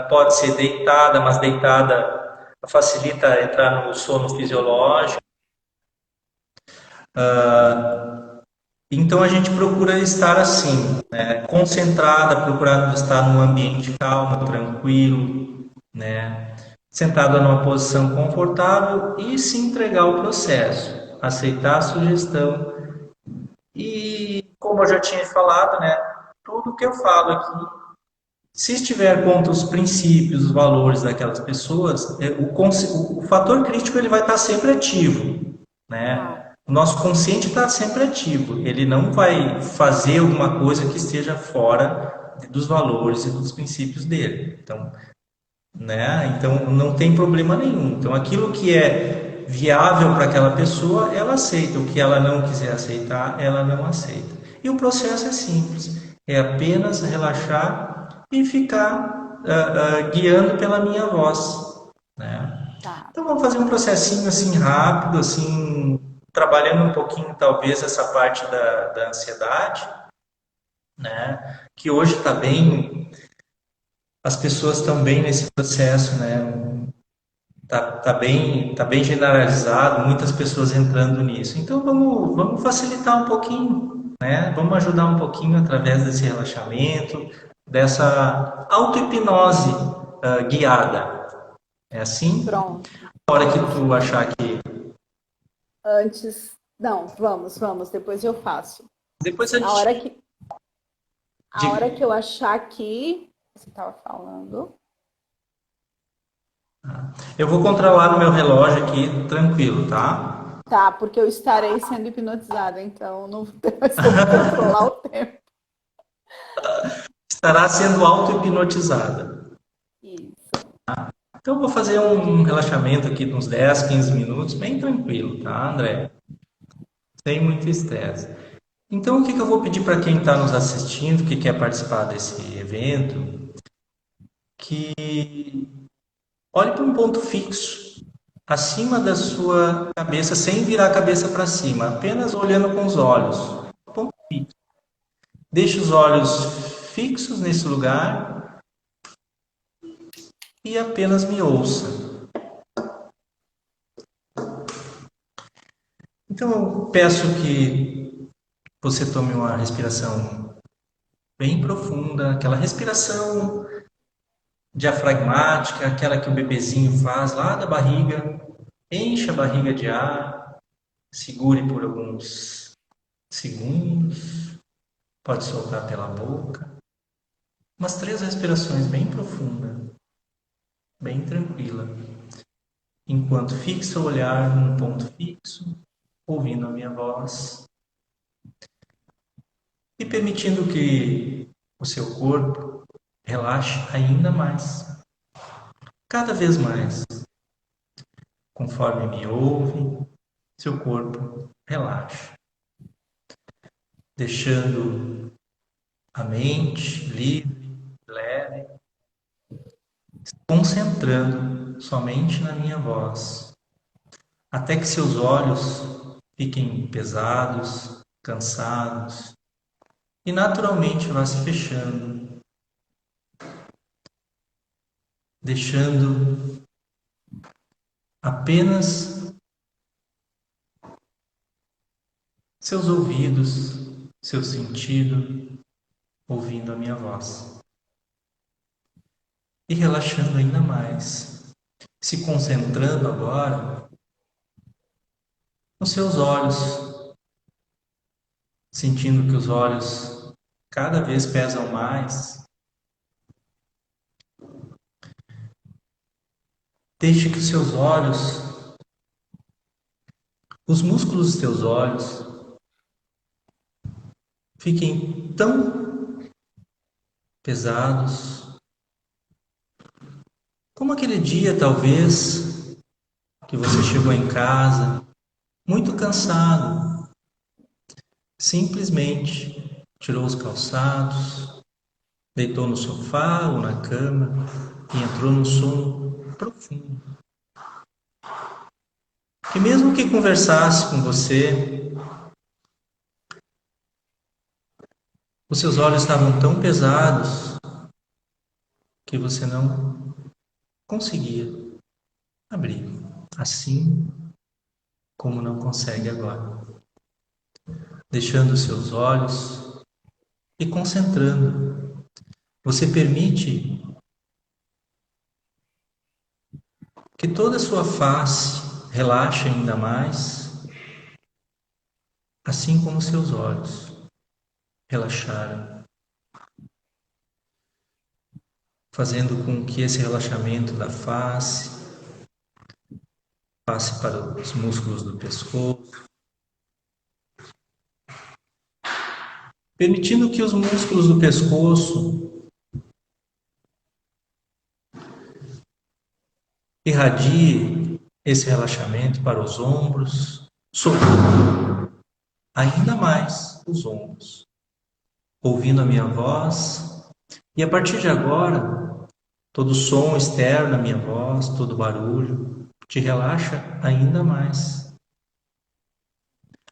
Speaker 2: pode ser deitada, mas deitada facilita entrar no sono fisiológico. Então a gente procura estar assim, né, concentrada, procurando estar num ambiente calmo, tranquilo, né, sentada numa posição confortável e se entregar ao processo, aceitar a sugestão. E como eu já tinha falado, né, tudo que eu falo aqui, se estiver contra os princípios, os valores daquelas pessoas, o fator crítico ele vai estar sempre ativo,
Speaker 1: Tá.
Speaker 2: né? O nosso consciente está sempre ativo. Ele não vai fazer alguma coisa que esteja fora dos valores e dos princípios dele. Então, né? Então não tem problema nenhum. Então aquilo que é viável para aquela pessoa, ela aceita. O que ela não quiser aceitar, ela não aceita. E o processo é simples. É apenas relaxar e ficar guiando pela minha voz, né?
Speaker 1: Tá.
Speaker 2: Então vamos fazer um processinho assim rápido, assim trabalhando um pouquinho talvez essa parte da ansiedade, né? Que hoje está bem, as pessoas estão bem nesse processo, né? Tá bem generalizado, muitas pessoas entrando nisso. Então vamos facilitar um pouquinho, né? Vamos ajudar um pouquinho através desse relaxamento, dessa auto-hipnose guiada. É assim?
Speaker 1: Pronto.
Speaker 2: Na hora que
Speaker 1: Isso.
Speaker 2: tu achar que.
Speaker 1: Antes. Não, vamos, depois eu faço.
Speaker 2: Depois a
Speaker 1: A
Speaker 2: gente.
Speaker 1: hora que, a hora
Speaker 2: Diga.
Speaker 1: que eu achar que. Você estava falando.
Speaker 2: Eu vou controlar no meu relógio aqui, tranquilo, tá?
Speaker 1: Tá, porque eu estarei sendo hipnotizada, então não tem mais como controlar o tempo.
Speaker 2: Estará sendo auto-hipnotizada.
Speaker 1: Isso.
Speaker 2: Então eu vou fazer um relaxamento aqui de uns 10, 15 minutos, bem tranquilo, tá, André? Sem muito estresse. Então, o que eu vou pedir para quem está nos assistindo, que quer participar desse evento, que olhe para um ponto fixo, acima da sua cabeça, sem virar a cabeça para cima, apenas olhando com os olhos. Ponto fixo. Deixe os olhos fixos nesse lugar e apenas me ouça. Então, eu peço que você tome uma respiração bem profunda, aquela respiração diafragmática, aquela que o bebezinho faz lá da barriga. Enche a barriga de ar, segure por alguns segundos, pode soltar pela boca. Umas 3 respirações bem profundas, bem tranquila, enquanto fixa o olhar num ponto fixo, ouvindo a minha voz e permitindo que o seu corpo relaxe ainda mais, cada vez mais. Conforme me ouve, seu corpo relaxa, deixando a mente livre, leve, concentrando somente na minha voz, até que seus olhos fiquem pesados, cansados e naturalmente vá se fechando, deixando apenas seus ouvidos, seu sentido, ouvindo a minha voz. E relaxando ainda mais, se concentrando agora nos seus olhos, sentindo que os olhos cada vez pesam mais. Deixe que os seus olhos, os músculos dos teus olhos, fiquem tão pesados como aquele dia, talvez, que você chegou em casa muito cansado, simplesmente tirou os calçados, deitou no sofá ou na cama e entrou num sono profundo. Que mesmo que conversasse com você, os seus olhos estavam tão pesados que você não conseguia abrir, assim como não consegue agora. Deixando os seus olhos e concentrando, você permite que toda a sua face relaxe ainda mais, assim como seus olhos relaxaram, fazendo com que esse relaxamento da face passe para os músculos do pescoço, permitindo que os músculos do pescoço irradiem esse relaxamento para os ombros, soltando ainda mais os ombros, ouvindo a minha voz, e a partir de agora, todo som externo da minha voz, todo barulho, te relaxa ainda mais.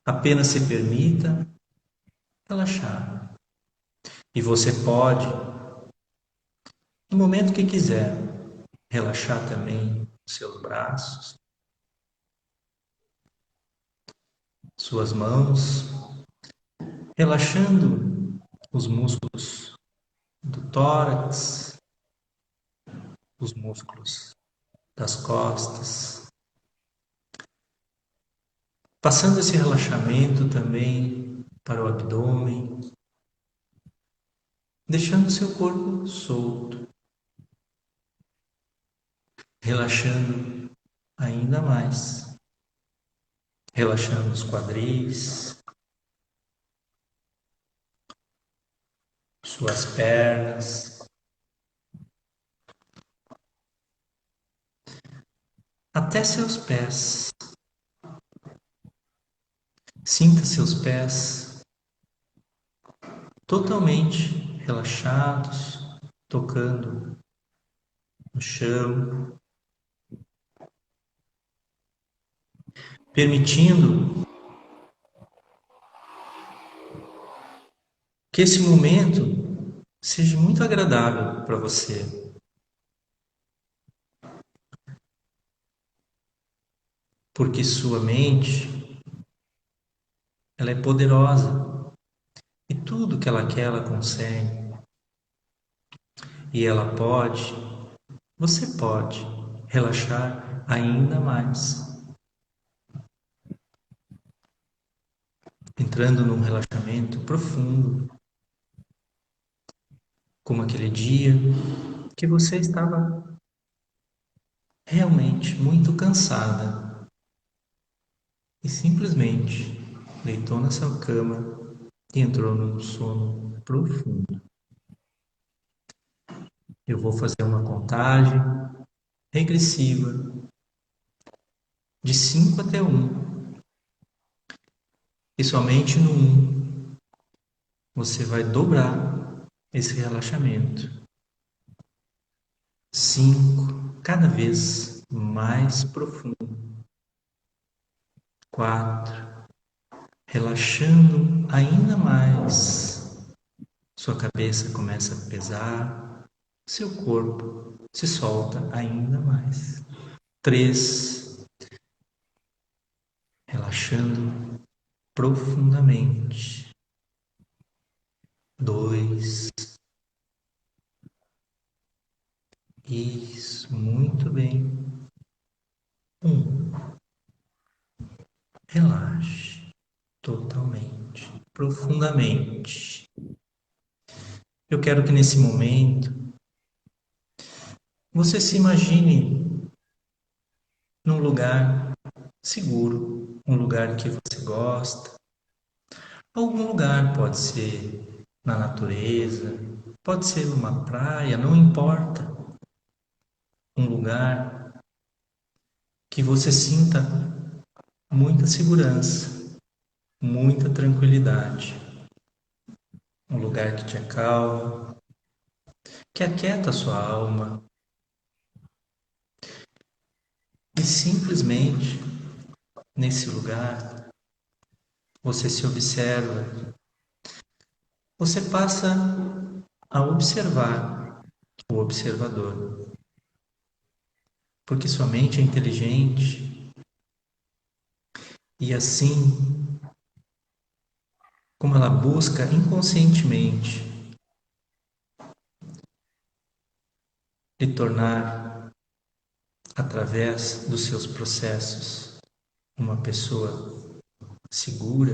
Speaker 2: Apenas se permita relaxar. E você pode, no momento que quiser, relaxar também seus braços, suas mãos, relaxando os músculos do tórax, os músculos das costas, passando esse relaxamento também para o abdômen, deixando seu corpo solto, relaxando ainda mais, relaxando os quadris, suas pernas, até seus pés. Sinta seus pés totalmente relaxados, tocando no chão, permitindo que esse momento seja muito agradável para você. Porque sua mente, ela é poderosa e tudo que ela quer, ela consegue. E ela pode, você pode relaxar ainda mais. Entrando num relaxamento profundo, como aquele dia que você estava realmente muito cansada e simplesmente deitou na sua cama e entrou num sono profundo. Eu vou fazer uma contagem regressiva de 5 até 1. E somente no 1 você vai dobrar esse relaxamento. 5, cada vez mais profundo. 4. Relaxando ainda mais. Sua cabeça começa a pesar, seu corpo se solta ainda mais. 3. Relaxando profundamente. 2. Isso, muito bem. 1. Relaxe totalmente, profundamente. Eu quero que nesse momento você se imagine num lugar seguro, um lugar que você gosta. Algum lugar, pode ser na natureza, pode ser numa praia, não importa. Um lugar que você sinta muita segurança, muita tranquilidade. Um lugar que te acalma, que aquieta a sua alma. E simplesmente, nesse lugar, você se observa, você passa a observar o observador. Porque sua mente é inteligente e assim como ela busca inconscientemente lhe tornar, através dos seus processos, uma pessoa segura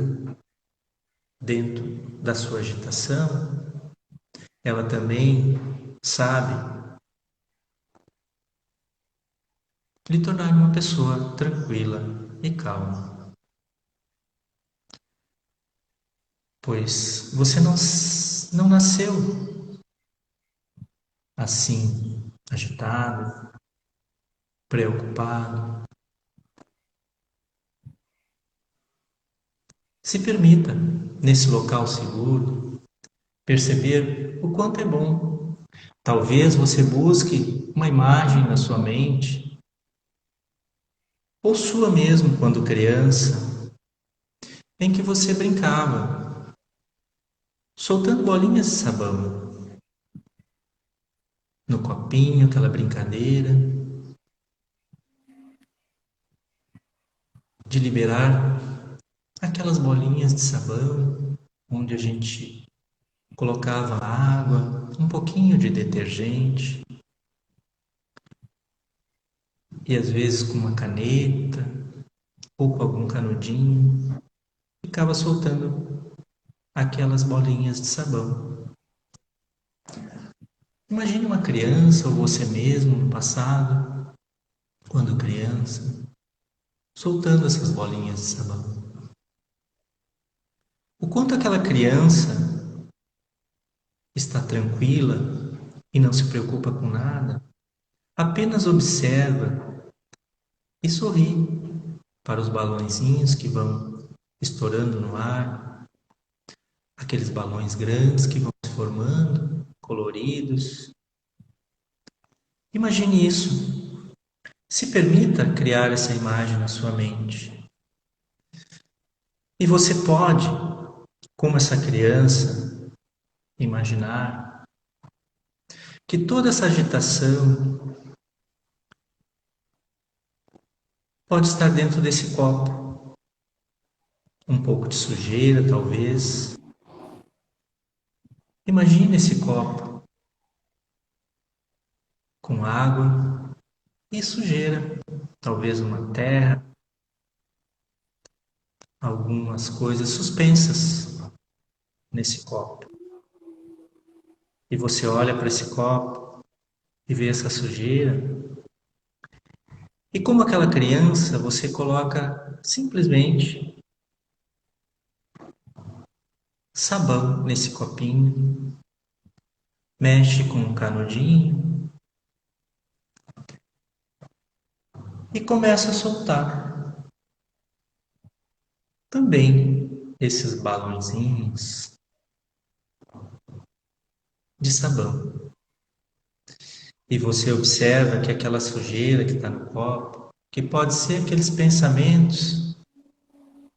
Speaker 2: dentro da sua agitação, ela também sabe lhe tornar uma pessoa tranquila e calma. Pois você não nasceu assim, agitado, preocupado. Se permita, nesse local seguro, perceber o quanto é bom. Talvez você busque uma imagem na sua mente, ou sua mesmo quando criança, em que você brincava, soltando bolinhas de sabão no copinho, aquela brincadeira de liberar aquelas bolinhas de sabão, onde a gente colocava água, um pouquinho de detergente e às vezes com uma caneta ou com algum canudinho, ficava soltando aquelas bolinhas de sabão. Imagine uma criança ou você mesmo no passado, quando criança, soltando essas bolinhas de sabão. O quanto aquela criança está tranquila e não se preocupa com nada, apenas observa e sorri para os balõezinhos que vão estourando no ar, aqueles balões grandes que vão se formando, coloridos. Imagine isso. Se permita criar essa imagem na sua mente. E você pode, como essa criança, imaginar que toda essa agitação pode estar dentro desse copo. Um pouco de sujeira, talvez. Imagine esse copo com água e sujeira, talvez uma terra, algumas coisas suspensas nesse copo. E você olha para esse copo e vê essa sujeira. E como aquela criança, você coloca simplesmente sabão nesse copinho, mexe com um canudinho e começa a soltar também esses balãozinhos de sabão. E você observa que aquela sujeira que está no copo, que pode ser aqueles pensamentos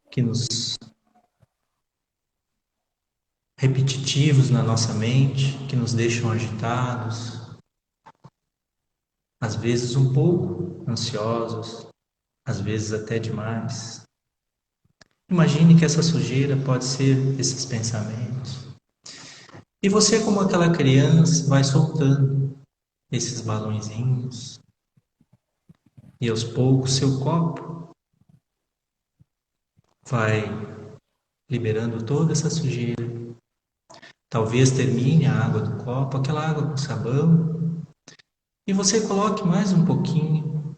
Speaker 2: que nos repetitivos na nossa mente, que nos deixam agitados, às vezes um pouco ansiosos, às vezes até demais. Imagine que essa sujeira pode ser esses pensamentos. E você, como aquela criança, vai soltando esses balõezinhos e aos poucos seu copo vai liberando toda essa sujeira. Talvez termine a água do copo, aquela água com sabão, e você coloque mais um pouquinho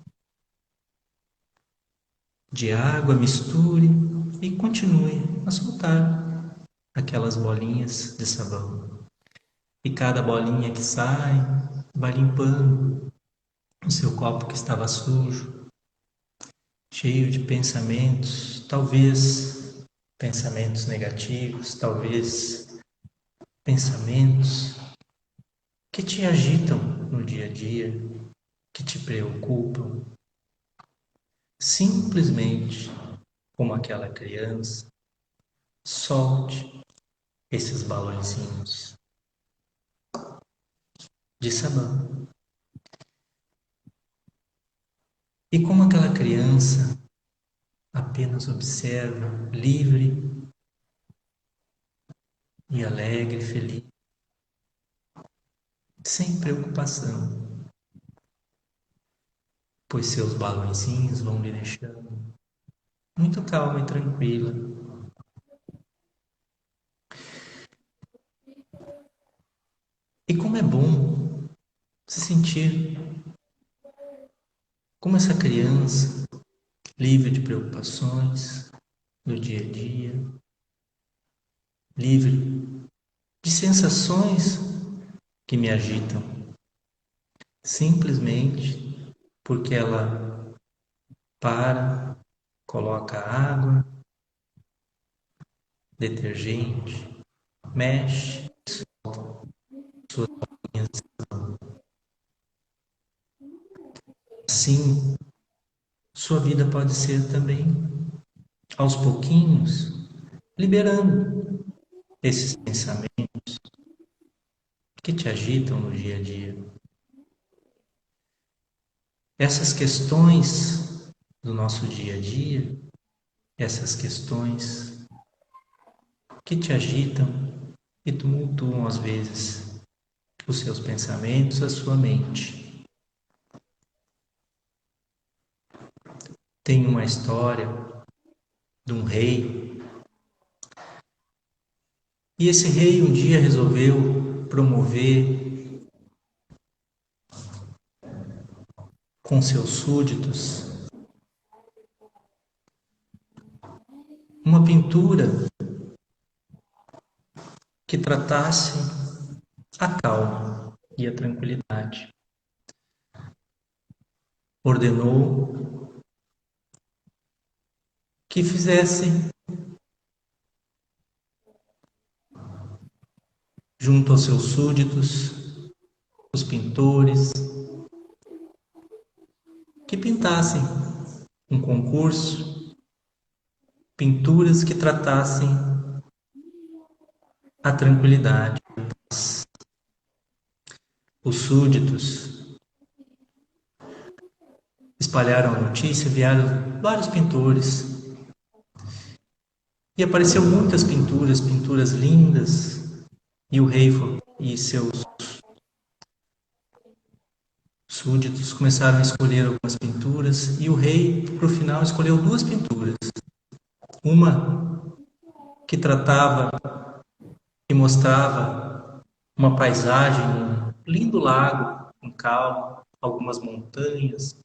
Speaker 2: de água, misture e continue a soltar aquelas bolinhas de sabão. E cada bolinha que sai vai limpando o seu copo que estava sujo, cheio de pensamentos, talvez pensamentos negativos, talvez pensamentos que te agitam no dia a dia, que te preocupam. Simplesmente, como aquela criança, solte esses balõezinhos de sabão. E como aquela criança, apenas observa, livre e alegre, feliz, sem preocupação, pois seus balõezinhos vão lhe deixando muito calma e tranquila. E como é bom se sentir como essa criança, livre de preocupações do dia a dia, livre de sensações que me agitam, simplesmente porque ela para, coloca água, detergente, mexe suas unhas. Assim, sua vida pode ser também, aos pouquinhos, liberando esses pensamentos que te agitam no dia a dia. Essas questões do nosso dia a dia, essas questões que te agitam e tumultuam às vezes os seus pensamentos, a sua mente. Tem uma história de um rei, e esse rei um dia resolveu promover com seus súditos uma pintura que tratasse a calma e a tranquilidade. Ordenou que fizesse junto aos seus súditos, os pintores, que pintassem um concurso, pinturas que tratassem a tranquilidade. Os súditos espalharam a notícia, vieram vários pintores e apareceu muitas pinturas, pinturas lindas, e o rei e seus súditos começaram a escolher algumas pinturas e o rei, para o final, escolheu duas pinturas. Uma que tratava e mostrava uma paisagem, um lindo lago com calma, algumas montanhas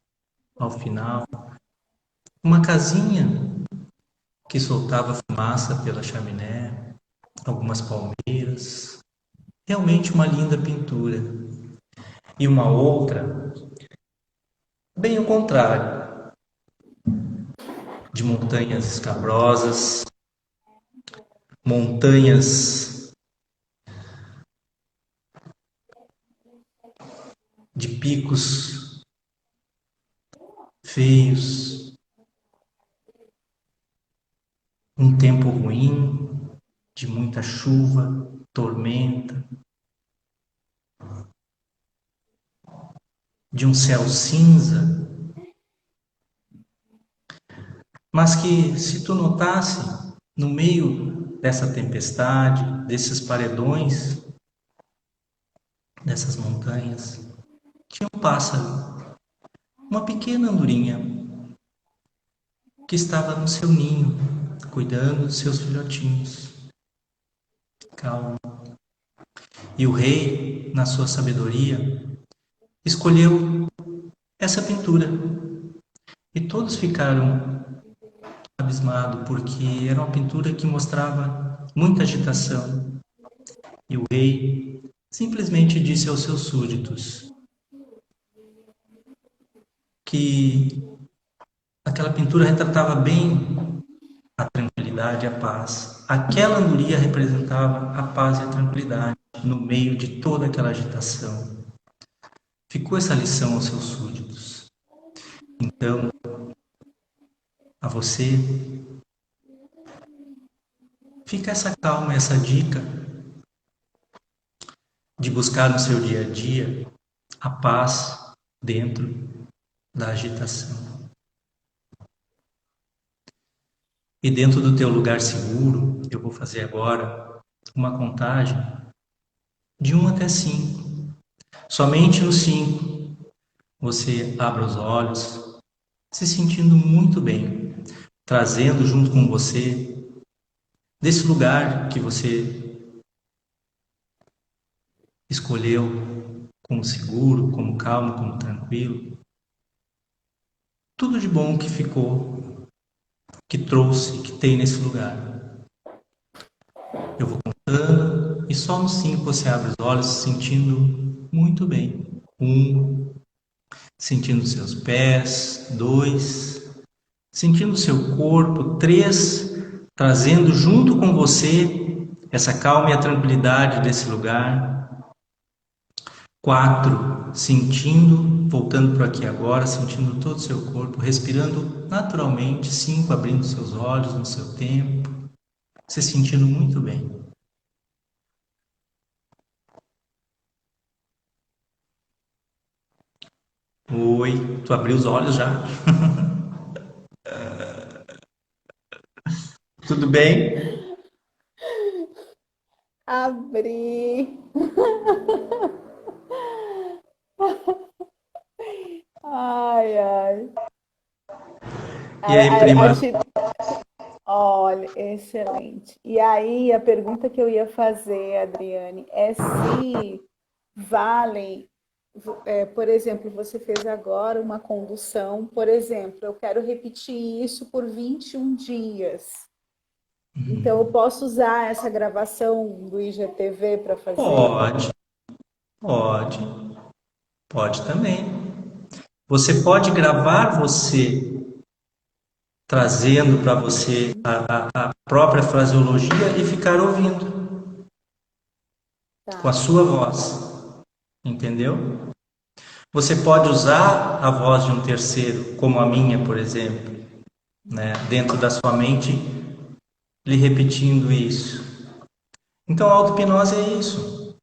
Speaker 2: ao final, uma casinha que soltava fumaça pela chaminé, algumas palmeiras, realmente uma linda pintura. E uma outra, bem o contrário, de montanhas escabrosas, montanhas de picos feios, um tempo ruim, de muita chuva, tormenta, de um céu cinza, mas que se tu notasse no meio dessa tempestade, desses paredões, dessas montanhas, tinha um pássaro, uma pequena andorinha, que estava no seu ninho, cuidando dos seus filhotinhos. Calma. E o rei, na sua sabedoria, escolheu essa pintura. E todos ficaram abismados, porque era uma pintura que mostrava muita agitação. E o rei simplesmente disse aos seus súditos que aquela pintura retratava bem a tranquilidade e a paz. Aquela andorinha representava a paz e a tranquilidade no meio de toda aquela agitação. Ficou essa lição aos seus súditos. Então, a você, fica essa calma, essa dica de buscar no seu dia a dia a paz dentro da agitação. E dentro do teu lugar seguro, eu vou fazer agora uma contagem de 1 até 5. Somente no 5 você abre os olhos, se sentindo muito bem, trazendo junto com você, desse lugar que você escolheu como seguro, como calmo, como tranquilo, tudo de bom que ficou, que trouxe, que tem nesse lugar. Eu vou contando e só no 5 você abre os olhos se sentindo muito bem. 1, sentindo seus pés. 2, sentindo seu corpo. 3, trazendo junto com você essa calma e a tranquilidade desse lugar. 4, sentindo, voltando para aqui agora, sentindo todo o seu corpo, respirando naturalmente. 5, abrindo seus olhos no seu tempo, se sentindo muito bem. Oi, tu abriu os olhos já? Tudo bem?
Speaker 1: Abri. Ai, ai.
Speaker 2: E aí,
Speaker 1: A
Speaker 2: prima?
Speaker 1: olha, excelente. E aí, a pergunta que eu ia fazer, Adriane, é se valem, por exemplo, você fez agora uma condução, por exemplo, eu quero repetir isso por 21 dias. Então, eu posso usar essa gravação do IGTV para fazer?
Speaker 2: Pode, pode, pode também. Você pode gravar você trazendo para você a própria fraseologia e ficar ouvindo com a
Speaker 1: Tá.
Speaker 2: sua voz, entendeu? Você pode usar a voz de um terceiro, como a minha, por exemplo, né, dentro da sua mente, lhe repetindo isso. Então, a auto-hipnose é isso.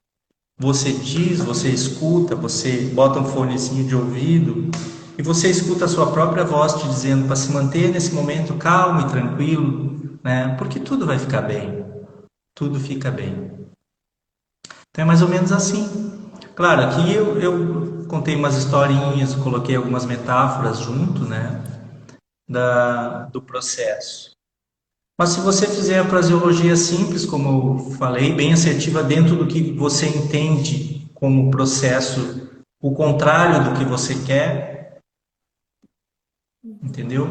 Speaker 2: Você diz, você escuta, você bota um fonezinho de ouvido e você escuta a sua própria voz te dizendo para se manter nesse momento calmo e tranquilo, né? Porque tudo vai ficar bem. Tudo fica bem. Então é mais ou menos assim. Claro, aqui eu contei umas historinhas, coloquei algumas metáforas junto, né? Do processo. Mas se você fizer a fraseologia simples, como eu falei, bem assertiva dentro do que você entende como processo, o contrário do que você quer, entendeu?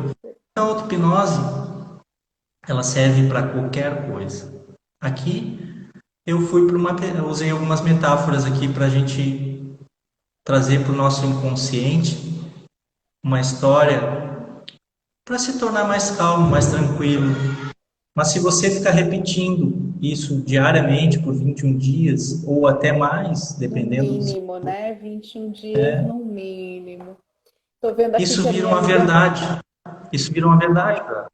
Speaker 2: A auto-hipnose, ela serve para qualquer coisa. Aqui eu eu usei algumas metáforas aqui para a gente trazer para o nosso inconsciente uma história para se tornar mais calmo, mais tranquilo, Mas se você ficar repetindo isso diariamente por 21 dias ou até mais,
Speaker 1: No
Speaker 2: dependendo do seu,
Speaker 1: mínimo, né? 21 dias no mínimo. Tô vendo aqui
Speaker 2: isso
Speaker 1: que
Speaker 2: vira uma verdade. Isso vira uma verdade, cara,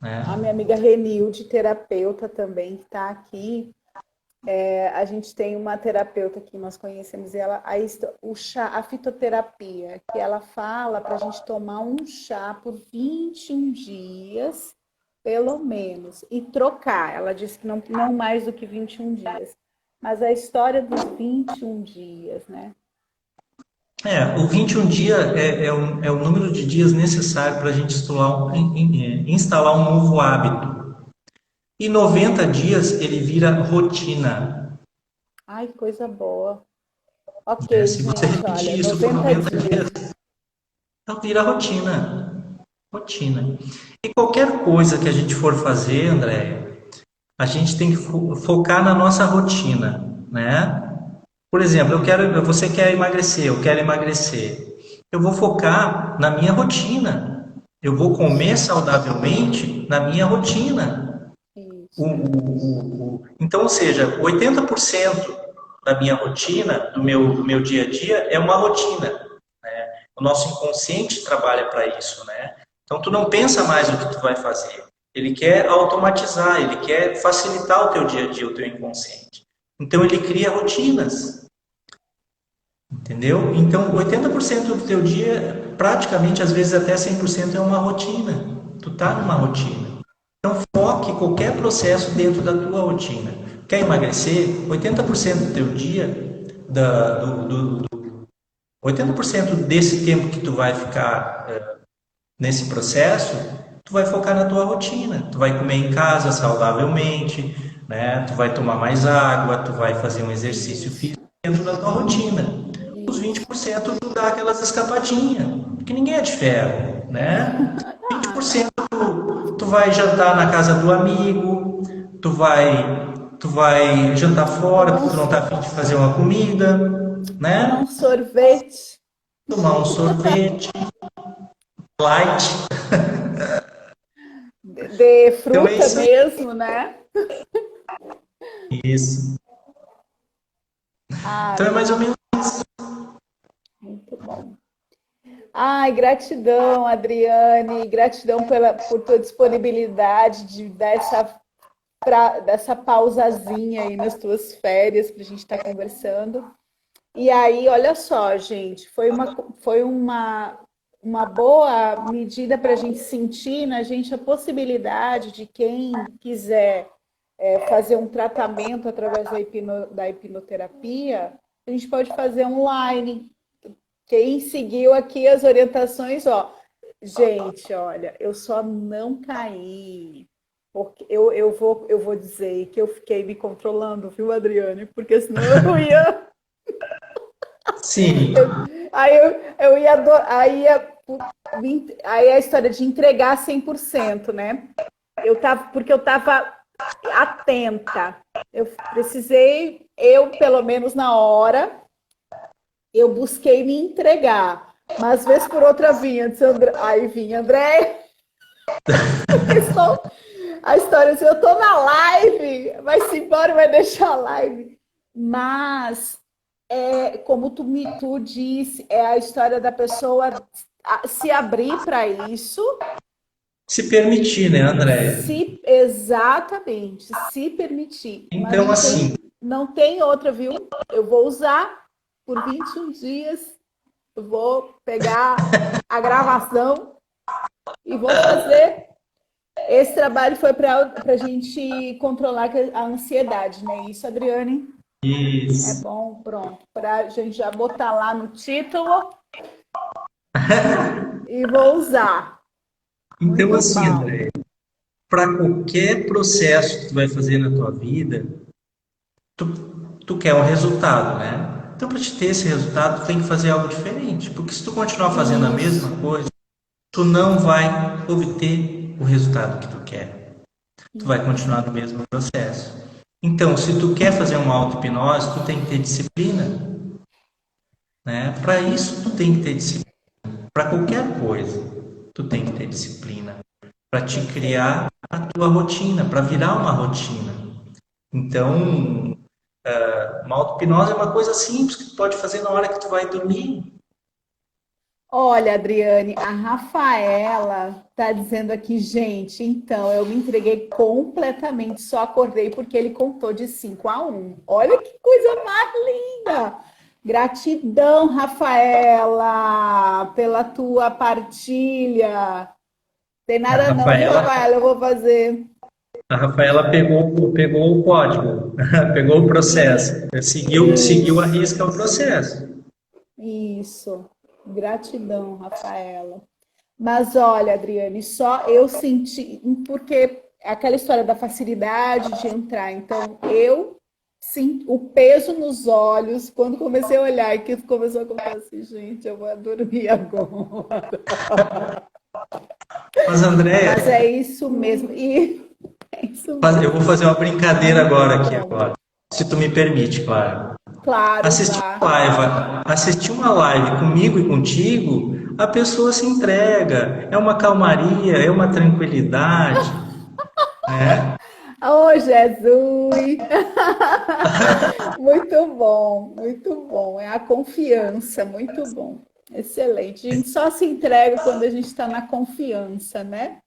Speaker 1: a
Speaker 2: né?
Speaker 1: minha amiga Renilde, terapeuta também, que está aqui. A gente tem uma terapeuta que nós conhecemos, e ela, o chá, a fitoterapia, que ela fala para a gente tomar um chá por 21 dias, pelo menos, e trocar. Ela disse que não mais do que 21 dias. Mas a história dos 21 dias, né?
Speaker 2: O 21 dia é o número de dias necessário para a gente instalar um novo hábito. E 90 dias ele vira rotina.
Speaker 1: Ai, que coisa boa.
Speaker 2: Né?
Speaker 1: Ok,
Speaker 2: Se você
Speaker 1: gente, olha,
Speaker 2: repetir isso por
Speaker 1: 90
Speaker 2: 90
Speaker 1: dias.
Speaker 2: dias, então vira rotina. Rotina. E qualquer coisa que a gente for fazer, Andréia, a gente tem que focar na nossa rotina, né? Por exemplo, você quer emagrecer, eu quero emagrecer. Eu vou focar na minha rotina. Eu vou
Speaker 1: Isso,
Speaker 2: comer saudavelmente na minha rotina.
Speaker 1: isso.
Speaker 2: Então, ou seja, 80% da minha rotina, do meu dia a dia, é uma rotina. Né? O nosso inconsciente trabalha para isso, né? Então, tu não pensa mais o que tu vai fazer. Ele quer automatizar, ele quer facilitar o teu dia a dia, o teu inconsciente. Então, ele cria rotinas. Entendeu? Então, 80% do teu dia, praticamente, às vezes até 100% é uma rotina. Tu tá numa rotina. Então, foque qualquer processo dentro da tua rotina. Quer emagrecer? 80% do teu dia, 80% desse tempo que tu vai ficar nesse processo, tu vai focar na tua rotina. Tu vai comer em casa saudavelmente, né? Tu vai tomar mais água, tu vai fazer um exercício
Speaker 1: Isso,
Speaker 2: físico dentro da tua rotina. Os
Speaker 1: isso.
Speaker 2: 20% tu dá aquelas escapadinhas, porque ninguém é de ferro, né?
Speaker 1: Ah,
Speaker 2: 20% tu vai jantar na casa do amigo, tu vai jantar fora
Speaker 1: tomar um,
Speaker 2: porque tu não tá afim de fazer uma comida,
Speaker 1: tomar um
Speaker 2: né?
Speaker 1: sorvete
Speaker 2: Tomar um sorvete light.
Speaker 1: de
Speaker 2: Então é
Speaker 1: fruta
Speaker 2: isso aí.
Speaker 1: mesmo, né?
Speaker 2: Isso.
Speaker 1: Ah,
Speaker 2: Então é mais ou menos.
Speaker 1: muito bom. Ai, gratidão, Adriane, gratidão por tua disponibilidade de dar dessa pausazinha aí nas tuas férias para a gente estar conversando. E aí, olha só, gente, foi uma boa medida para a gente sentir na gente a possibilidade de quem quiser fazer um tratamento através da hipnoterapia, a gente pode fazer online. Quem seguiu aqui as orientações, ó, gente, olha, eu só não caí. Porque eu vou dizer que eu fiquei me controlando, viu, Adriane? Porque senão eu ia.
Speaker 2: Sim.
Speaker 1: Eu ia. Aí a história de entregar 100%, né? Porque eu estava atenta. Eu precisei, pelo menos na hora, eu busquei me entregar. Mas vez por outra vinha, aí vinha André, a história assim, eu tô na live, vai-se embora, vai deixar a live. Mas, como tu disse, é a história da pessoa se abrir para isso,
Speaker 2: Se permitir, né, Andréia?
Speaker 1: se exatamente, se permitir. Mas
Speaker 2: Então, assim,
Speaker 1: não tem outra, viu? Eu vou usar por 21 dias, eu vou pegar a gravação e vou fazer. Esse trabalho foi para a gente controlar a ansiedade, né? Isso, Adriane? É
Speaker 2: isso.
Speaker 1: bom, pronto. Para a gente já botar lá no título e vou usar.
Speaker 2: Então,
Speaker 1: Muito
Speaker 2: assim,
Speaker 1: bom.
Speaker 2: André, para qualquer processo que tu vai fazer na tua vida, tu quer um resultado, né? Então, para te ter esse resultado, tu tem que fazer algo diferente. Porque se tu continuar fazendo a mesma
Speaker 1: Isso,
Speaker 2: coisa, tu não vai obter o resultado que tu quer. Tu vai
Speaker 1: isso.
Speaker 2: continuar no mesmo processo. Então, se tu quer fazer uma auto-hipnose, tu tem que ter disciplina, né? Para isso, tu tem que ter disciplina. Para qualquer coisa, tu tem que ter disciplina. para te
Speaker 1: Perfeito.
Speaker 2: criar a tua rotina, para virar uma rotina. Então, uma auto-hipnose é uma coisa simples que tu pode fazer na hora que tu vai dormir.
Speaker 1: Olha, Adriane, a Rafaela tá dizendo aqui, gente, então eu me entreguei completamente, só acordei porque ele contou de 5-1. Olha que coisa mais linda! Gratidão, Rafaela, pela tua partilha. Tem
Speaker 2: A
Speaker 1: nada não, viu,
Speaker 2: Rafaela,
Speaker 1: Rafaela? Eu vou fazer.
Speaker 2: a Rafaela pegou o código, pegou o processo, seguiu a
Speaker 1: Isso,
Speaker 2: risca o processo.
Speaker 1: isso. Gratidão, Rafaela. Mas olha, Adriane, só eu senti, porque aquela história da facilidade de entrar, então eu sim, o peso nos olhos, quando comecei a olhar e que começou a contar assim, gente, eu vou dormir agora.
Speaker 2: Mas,
Speaker 1: Mas é
Speaker 2: Andréia,
Speaker 1: isso mesmo, e é isso mesmo.
Speaker 2: eu vou fazer uma brincadeira
Speaker 1: Muito
Speaker 2: agora aqui
Speaker 1: bom.
Speaker 2: agora, se tu me permite, claro.
Speaker 1: Claro,
Speaker 2: Assistir
Speaker 1: vá.
Speaker 2: uma live, assistir uma live comigo e contigo, a pessoa se entrega, é uma calmaria, é uma tranquilidade, né?
Speaker 1: Oh, Jesus! Muito bom, muito bom. É a confiança, muito bom. Excelente. A gente só se entrega quando a gente está na confiança, né?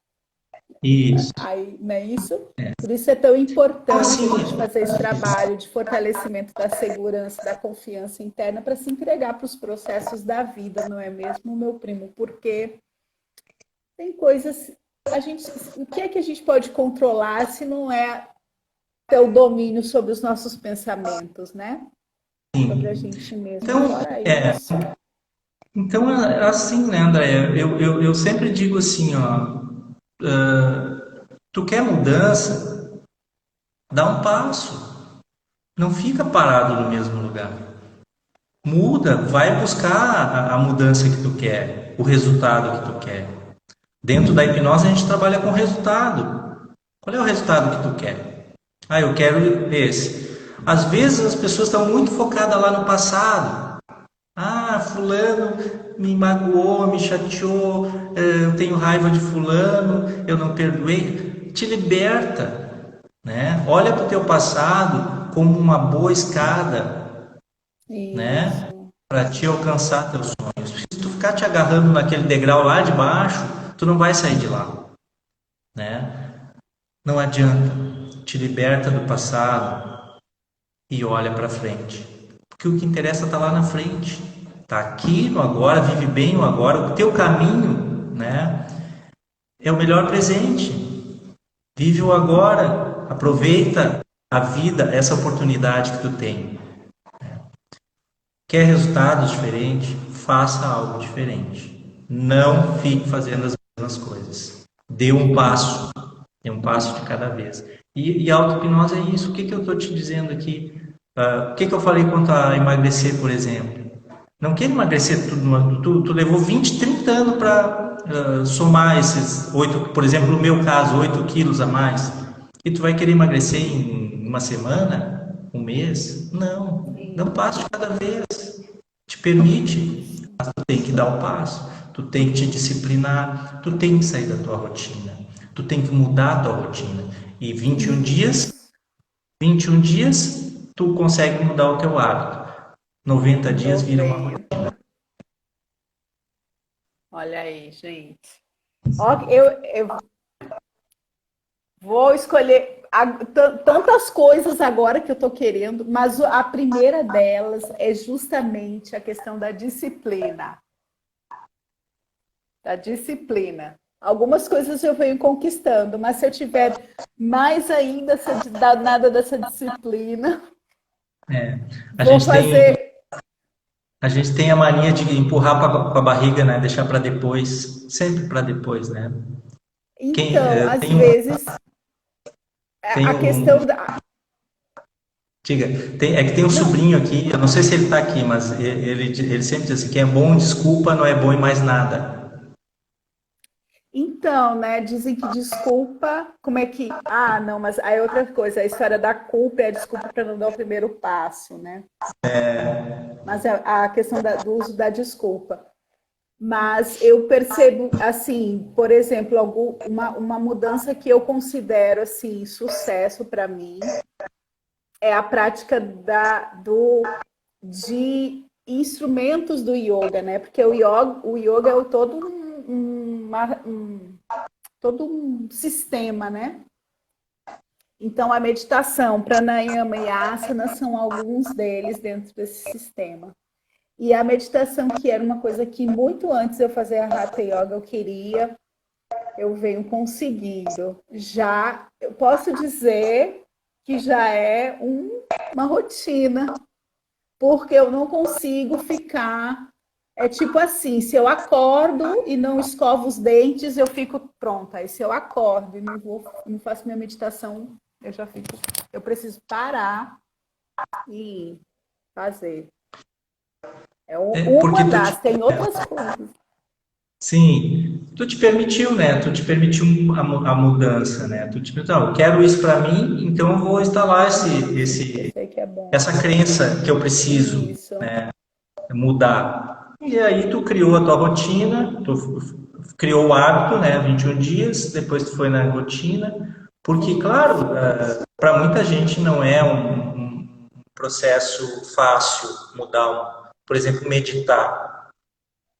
Speaker 2: Isso.
Speaker 1: Aí, não é isso? Por isso é tão importante a
Speaker 2: Assim,
Speaker 1: gente fazer esse trabalho de fortalecimento da segurança, da confiança interna para se entregar para os processos da vida, não é mesmo, meu primo? Porque tem coisas, a gente, o que é que a gente pode controlar se não é ter o domínio sobre os nossos pensamentos, né? Sobre a gente mesmo.
Speaker 2: então,
Speaker 1: Fora
Speaker 2: é,
Speaker 1: isso,
Speaker 2: então é assim, né, André? Eu sempre digo assim, ó, tu quer mudança? Dá um passo. Não fica parado no mesmo lugar. Muda, vai buscar a mudança que tu quer, o resultado que tu quer. Dentro da hipnose a gente trabalha com resultado. Qual é o resultado que tu quer? Ah, eu quero esse. Às vezes as pessoas estão muito focadas lá no passado. Ah, fulano me magoou, me chateou, eu tenho raiva de fulano, eu não perdoei. Te liberta, né? Olha para o teu passado como uma boa escada, né?
Speaker 1: isso.
Speaker 2: Para te alcançar teus sonhos. Se tu ficar te agarrando naquele degrau lá de baixo, tu não vai sair de lá, né? Não adianta. Te liberta do passado e olha para frente. Porque o que interessa está lá na frente. Está aqui no agora, vive bem o agora. O teu caminho, né, é o melhor presente. Vive o agora. Aproveita a vida, essa oportunidade que tu tem. Quer resultados diferentes? Faça algo diferente. Não fique fazendo as mesmas coisas. Dê um passo. Dê um passo de cada vez. E a auto-hipnose é isso. O que eu estou te dizendo aqui? O que eu falei quanto a emagrecer, por exemplo? Não quer emagrecer tudo. Tu levou 20, 30 anos para somar esses 8, por exemplo, no meu caso, 8 quilos a mais. E tu vai querer emagrecer em uma semana? Um mês? Não. Dá um passo de cada vez. Te permite.
Speaker 1: Isso.
Speaker 2: Mas tu tem que dar o passo. Tu tem que te disciplinar. Tu tem que sair da tua rotina. Tu tem que mudar a tua rotina. E 21 dias,
Speaker 1: Isso.
Speaker 2: 21 dias, tu consegue mudar o teu hábito. 90 dias
Speaker 1: Eu
Speaker 2: vira uma
Speaker 1: venho.
Speaker 2: rotina.
Speaker 1: Olha aí, gente. Ó, eu vou escolher tantas coisas agora que eu estou querendo, mas a primeira delas é justamente a questão da disciplina. Da disciplina. Algumas coisas eu venho conquistando, mas se eu tiver mais ainda essa danada dessa disciplina,
Speaker 2: É, a
Speaker 1: vou
Speaker 2: gente tem
Speaker 1: fazer.
Speaker 2: a gente tem a mania de empurrar com a barriga, né? Deixar para depois, sempre para depois, né?
Speaker 1: Então, às
Speaker 2: Tem um,
Speaker 1: vezes,
Speaker 2: tem
Speaker 1: a
Speaker 2: um,
Speaker 1: questão da.
Speaker 2: diga, é que tem um
Speaker 1: Não,
Speaker 2: sobrinho aqui, eu não sei se ele está aqui, mas ele sempre diz assim, que é bom desculpa, não é bom em mais nada.
Speaker 1: então, né? Dizem que desculpa, como é que. Ah, não, mas aí outra coisa, a história da culpa é a desculpa para não dar o primeiro passo, né? Mas a questão do uso da desculpa. Mas eu percebo, assim, por exemplo, uma mudança que eu considero assim sucesso para mim é a prática de instrumentos do yoga, né? Porque o yoga é todo um sistema, né? Então, a meditação, pranayama e asana são alguns deles dentro desse sistema. E a meditação, que era uma coisa que muito antes de eu fazer a Hatha Yoga eu queria, eu venho conseguindo. Já, eu posso dizer que já é uma rotina, porque eu não consigo ficar. É tipo assim, se eu acordo e não escovo os dentes, eu fico pronta. Aí se eu acordo e não faço minha meditação, eu já fico. Eu preciso parar e fazer. É
Speaker 2: Porque
Speaker 1: uma das, tem outras coisas.
Speaker 2: sim, tu te permitiu, né? Tu te permitiu a mudança, né? Tu te permitiu, não, eu quero isso para mim, então eu vou instalar
Speaker 1: Eu sei que é bom.
Speaker 2: essa crença que eu preciso
Speaker 1: Isso.
Speaker 2: mudar. E aí tu criou a tua rotina, tu criou o hábito, né? 21 dias, depois tu foi na rotina, porque, claro, para muita gente não é um processo fácil mudar, por exemplo, meditar.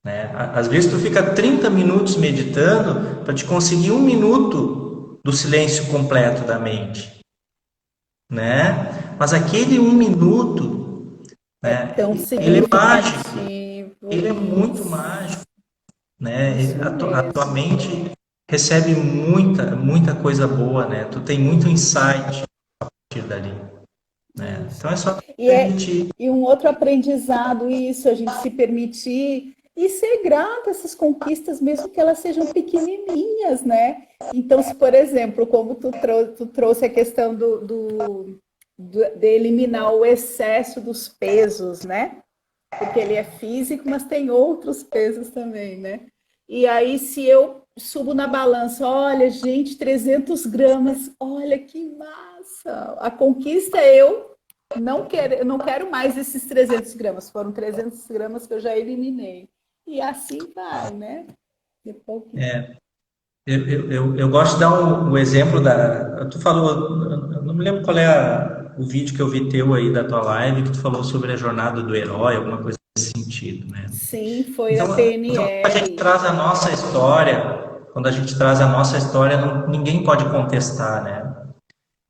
Speaker 2: Né? Às vezes tu fica 30 minutos meditando para te conseguir 1 minuto do silêncio completo da mente, né? Mas aquele 1 minuto,
Speaker 1: É
Speaker 2: né?
Speaker 1: tão
Speaker 2: Ele é mágico,
Speaker 1: significativo.
Speaker 2: ele é muito
Speaker 1: Isso,
Speaker 2: mágico, né?
Speaker 1: isso
Speaker 2: A tua
Speaker 1: mesmo.
Speaker 2: mente recebe muita coisa boa, né? Tu tem muito insight a partir dali, né?
Speaker 1: Isso.
Speaker 2: Então é só
Speaker 1: E,
Speaker 2: permitir.
Speaker 1: e um outro aprendizado, isso, a gente se permitir e ser grato a essas conquistas, mesmo que elas sejam pequenininhas, né? Então, se, por exemplo, como tu trouxe a questão de eliminar o excesso dos pesos, né? Porque ele é físico, mas tem outros pesos também, né? E aí, se eu subo na balança, olha, gente, 300 gramas, olha que massa! A conquista eu não quero mais esses 300 gramas, foram 300 gramas que eu já eliminei. E assim vai, né? Depois que...
Speaker 2: Eu gosto de dar o exemplo da. Tu falou, eu não me lembro qual é o vídeo que eu vi teu aí da tua live, que tu falou sobre a jornada do herói, alguma coisa nesse sentido, né?
Speaker 1: Sim, foi a
Speaker 2: Então a gente
Speaker 1: PNL.
Speaker 2: traz a nossa história, quando a gente traz a nossa história, ninguém pode contestar, né?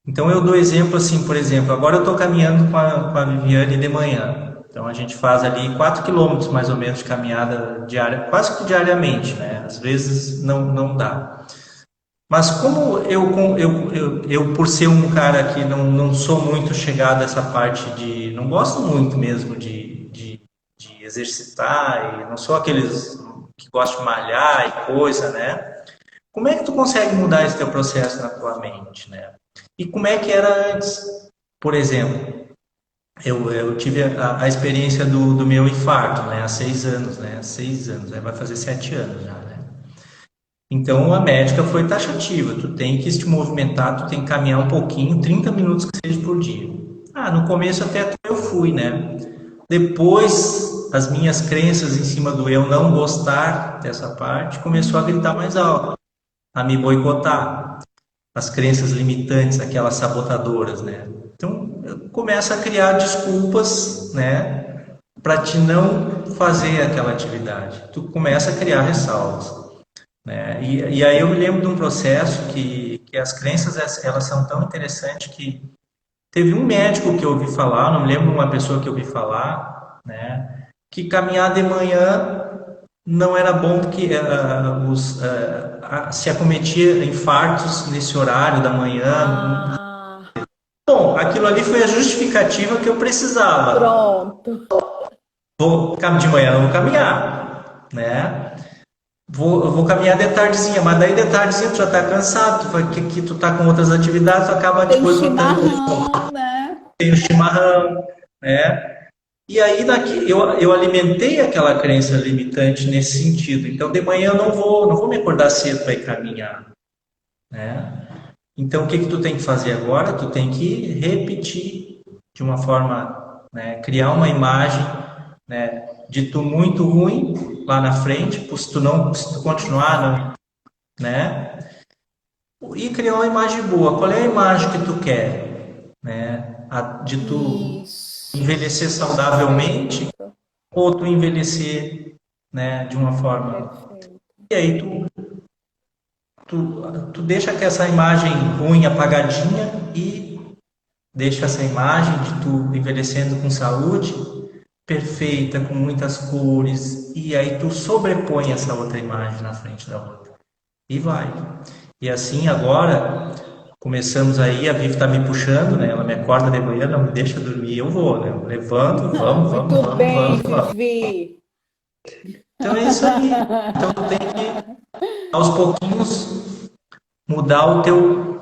Speaker 2: Então eu dou exemplo assim, por exemplo, agora eu estou caminhando com a Viviane de manhã. Então a gente faz ali 4 quilômetros mais ou menos de caminhada diária, quase que diariamente, né? Às vezes não dá. Mas como eu por ser um cara que não sou muito chegado a essa parte de. Não gosto muito mesmo de exercitar, e não sou aqueles que gostam de malhar e coisa, né? Como é que tu consegue mudar esse teu processo na tua mente, né? E como é que era antes? Por exemplo, eu tive a experiência do meu infarto, né? Há 6 anos, né? Há 6 anos, vai fazer 7 anos já, né? Então a médica foi taxativa, tu tem que se movimentar, tu tem que caminhar um pouquinho, 30 minutos que seja por dia. Ah, no começo até eu fui, né? Depois as minhas crenças em cima do eu não gostar dessa parte começou a gritar mais alto, a me boicotar, as crenças limitantes, aquelas sabotadoras, né? Então começa a criar desculpas, né, para te não fazer aquela atividade. Tu começa a criar ressalvas. Né? E aí eu me lembro de um processo que as crenças elas são tão interessantes que teve um médico que eu ouvi falar, não me lembro uma pessoa que eu ouvi falar, né, que caminhar de manhã não era bom porque se acometia infartos nesse horário da manhã.
Speaker 1: Ah,
Speaker 2: Bom, aquilo ali foi a justificativa que eu precisava.
Speaker 1: pronto.
Speaker 2: Vou de manhã não vou caminhar, né? Eu vou caminhar de tardezinha, mas daí de tardezinha tu já tá cansado, que tu tá com outras atividades, tu acaba te
Speaker 1: Tem
Speaker 2: boicotando,
Speaker 1: chimarrão, né?
Speaker 2: tem o chimarrão, né? E aí daqui eu alimentei aquela crença limitante nesse sentido. Então de manhã eu não vou me acordar cedo para ir caminhar, né? Então o que que tu tem que fazer agora? Tu tem que repetir de uma forma, né, criar uma imagem, né, de tu muito ruim, lá na frente, se tu continuar, não, né? E criar uma imagem boa. Qual é a imagem que tu quer, né? De tu
Speaker 1: Isso.
Speaker 2: envelhecer saudavelmente
Speaker 1: Perfeito.
Speaker 2: ou tu envelhecer, né, de uma forma.
Speaker 1: Perfeito.
Speaker 2: E aí tu deixa que essa imagem ruim apagadinha e deixa essa imagem de tu envelhecendo com saúde perfeita, com muitas cores, e aí tu sobrepõe essa outra imagem na frente da outra. E vai. E assim agora começamos aí, a Vivi tá me puxando, né? Ela me acorda de manhã, não me deixa dormir, eu vou, né? Eu levanto, vamos, vamos,
Speaker 1: Muito
Speaker 2: vamos,
Speaker 1: bem,
Speaker 2: vamos, vamos.
Speaker 1: Vivi.
Speaker 2: Então é isso aí. Então tem que, aos pouquinhos, mudar o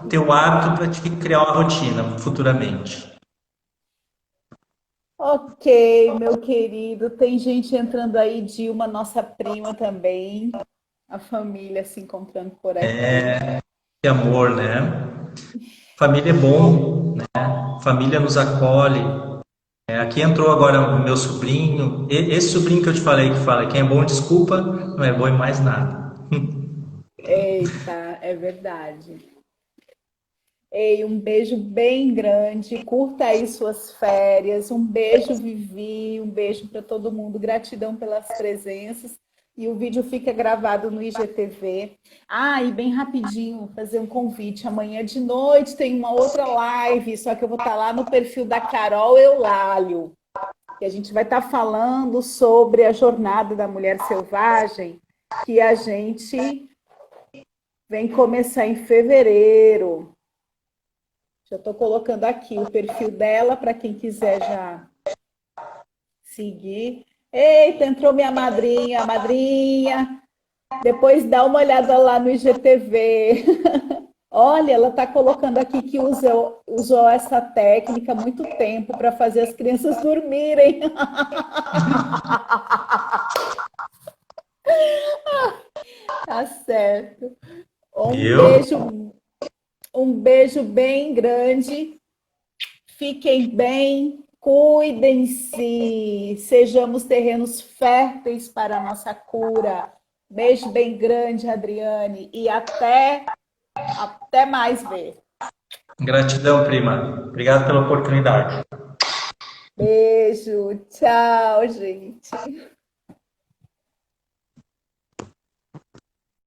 Speaker 2: teu hábito para te criar uma rotina futuramente.
Speaker 1: Ok, meu querido. Tem gente entrando aí, Dilma, nossa prima também. A família se encontrando por aqui.
Speaker 2: Que amor, né? Família é bom, né? Família nos acolhe. Aqui entrou agora o meu sobrinho. Esse sobrinho que eu te falei, que fala, quem é bom desculpa, não é bom em mais nada.
Speaker 1: Eita, é verdade. Ei, um beijo bem grande. Curta aí suas férias. Um beijo, Vivi. Um beijo para todo mundo. Gratidão pelas presenças. E o vídeo fica gravado no IGTV. Ah, e bem rapidinho, vou fazer um convite. Amanhã de noite tem uma outra live, só que eu vou estar lá no perfil da Carol Eulálio. E a gente vai estar falando sobre a jornada da mulher selvagem, que a gente vem começar em fevereiro. Já estou colocando aqui o perfil dela para quem quiser já seguir. Eita, entrou minha madrinha, madrinha. Depois dá uma olhada lá no IGTV. Olha, ela está colocando aqui que usou essa técnica há muito tempo para fazer as crianças dormirem. Tá certo.
Speaker 2: Viu?
Speaker 1: Um beijo bem grande. Fiquem bem, cuidem-se, sejamos terrenos férteis para a nossa cura. Beijo bem grande, Adriane, e até mais ver.
Speaker 2: Gratidão, prima. Obrigado pela oportunidade.
Speaker 1: Beijo, tchau, gente.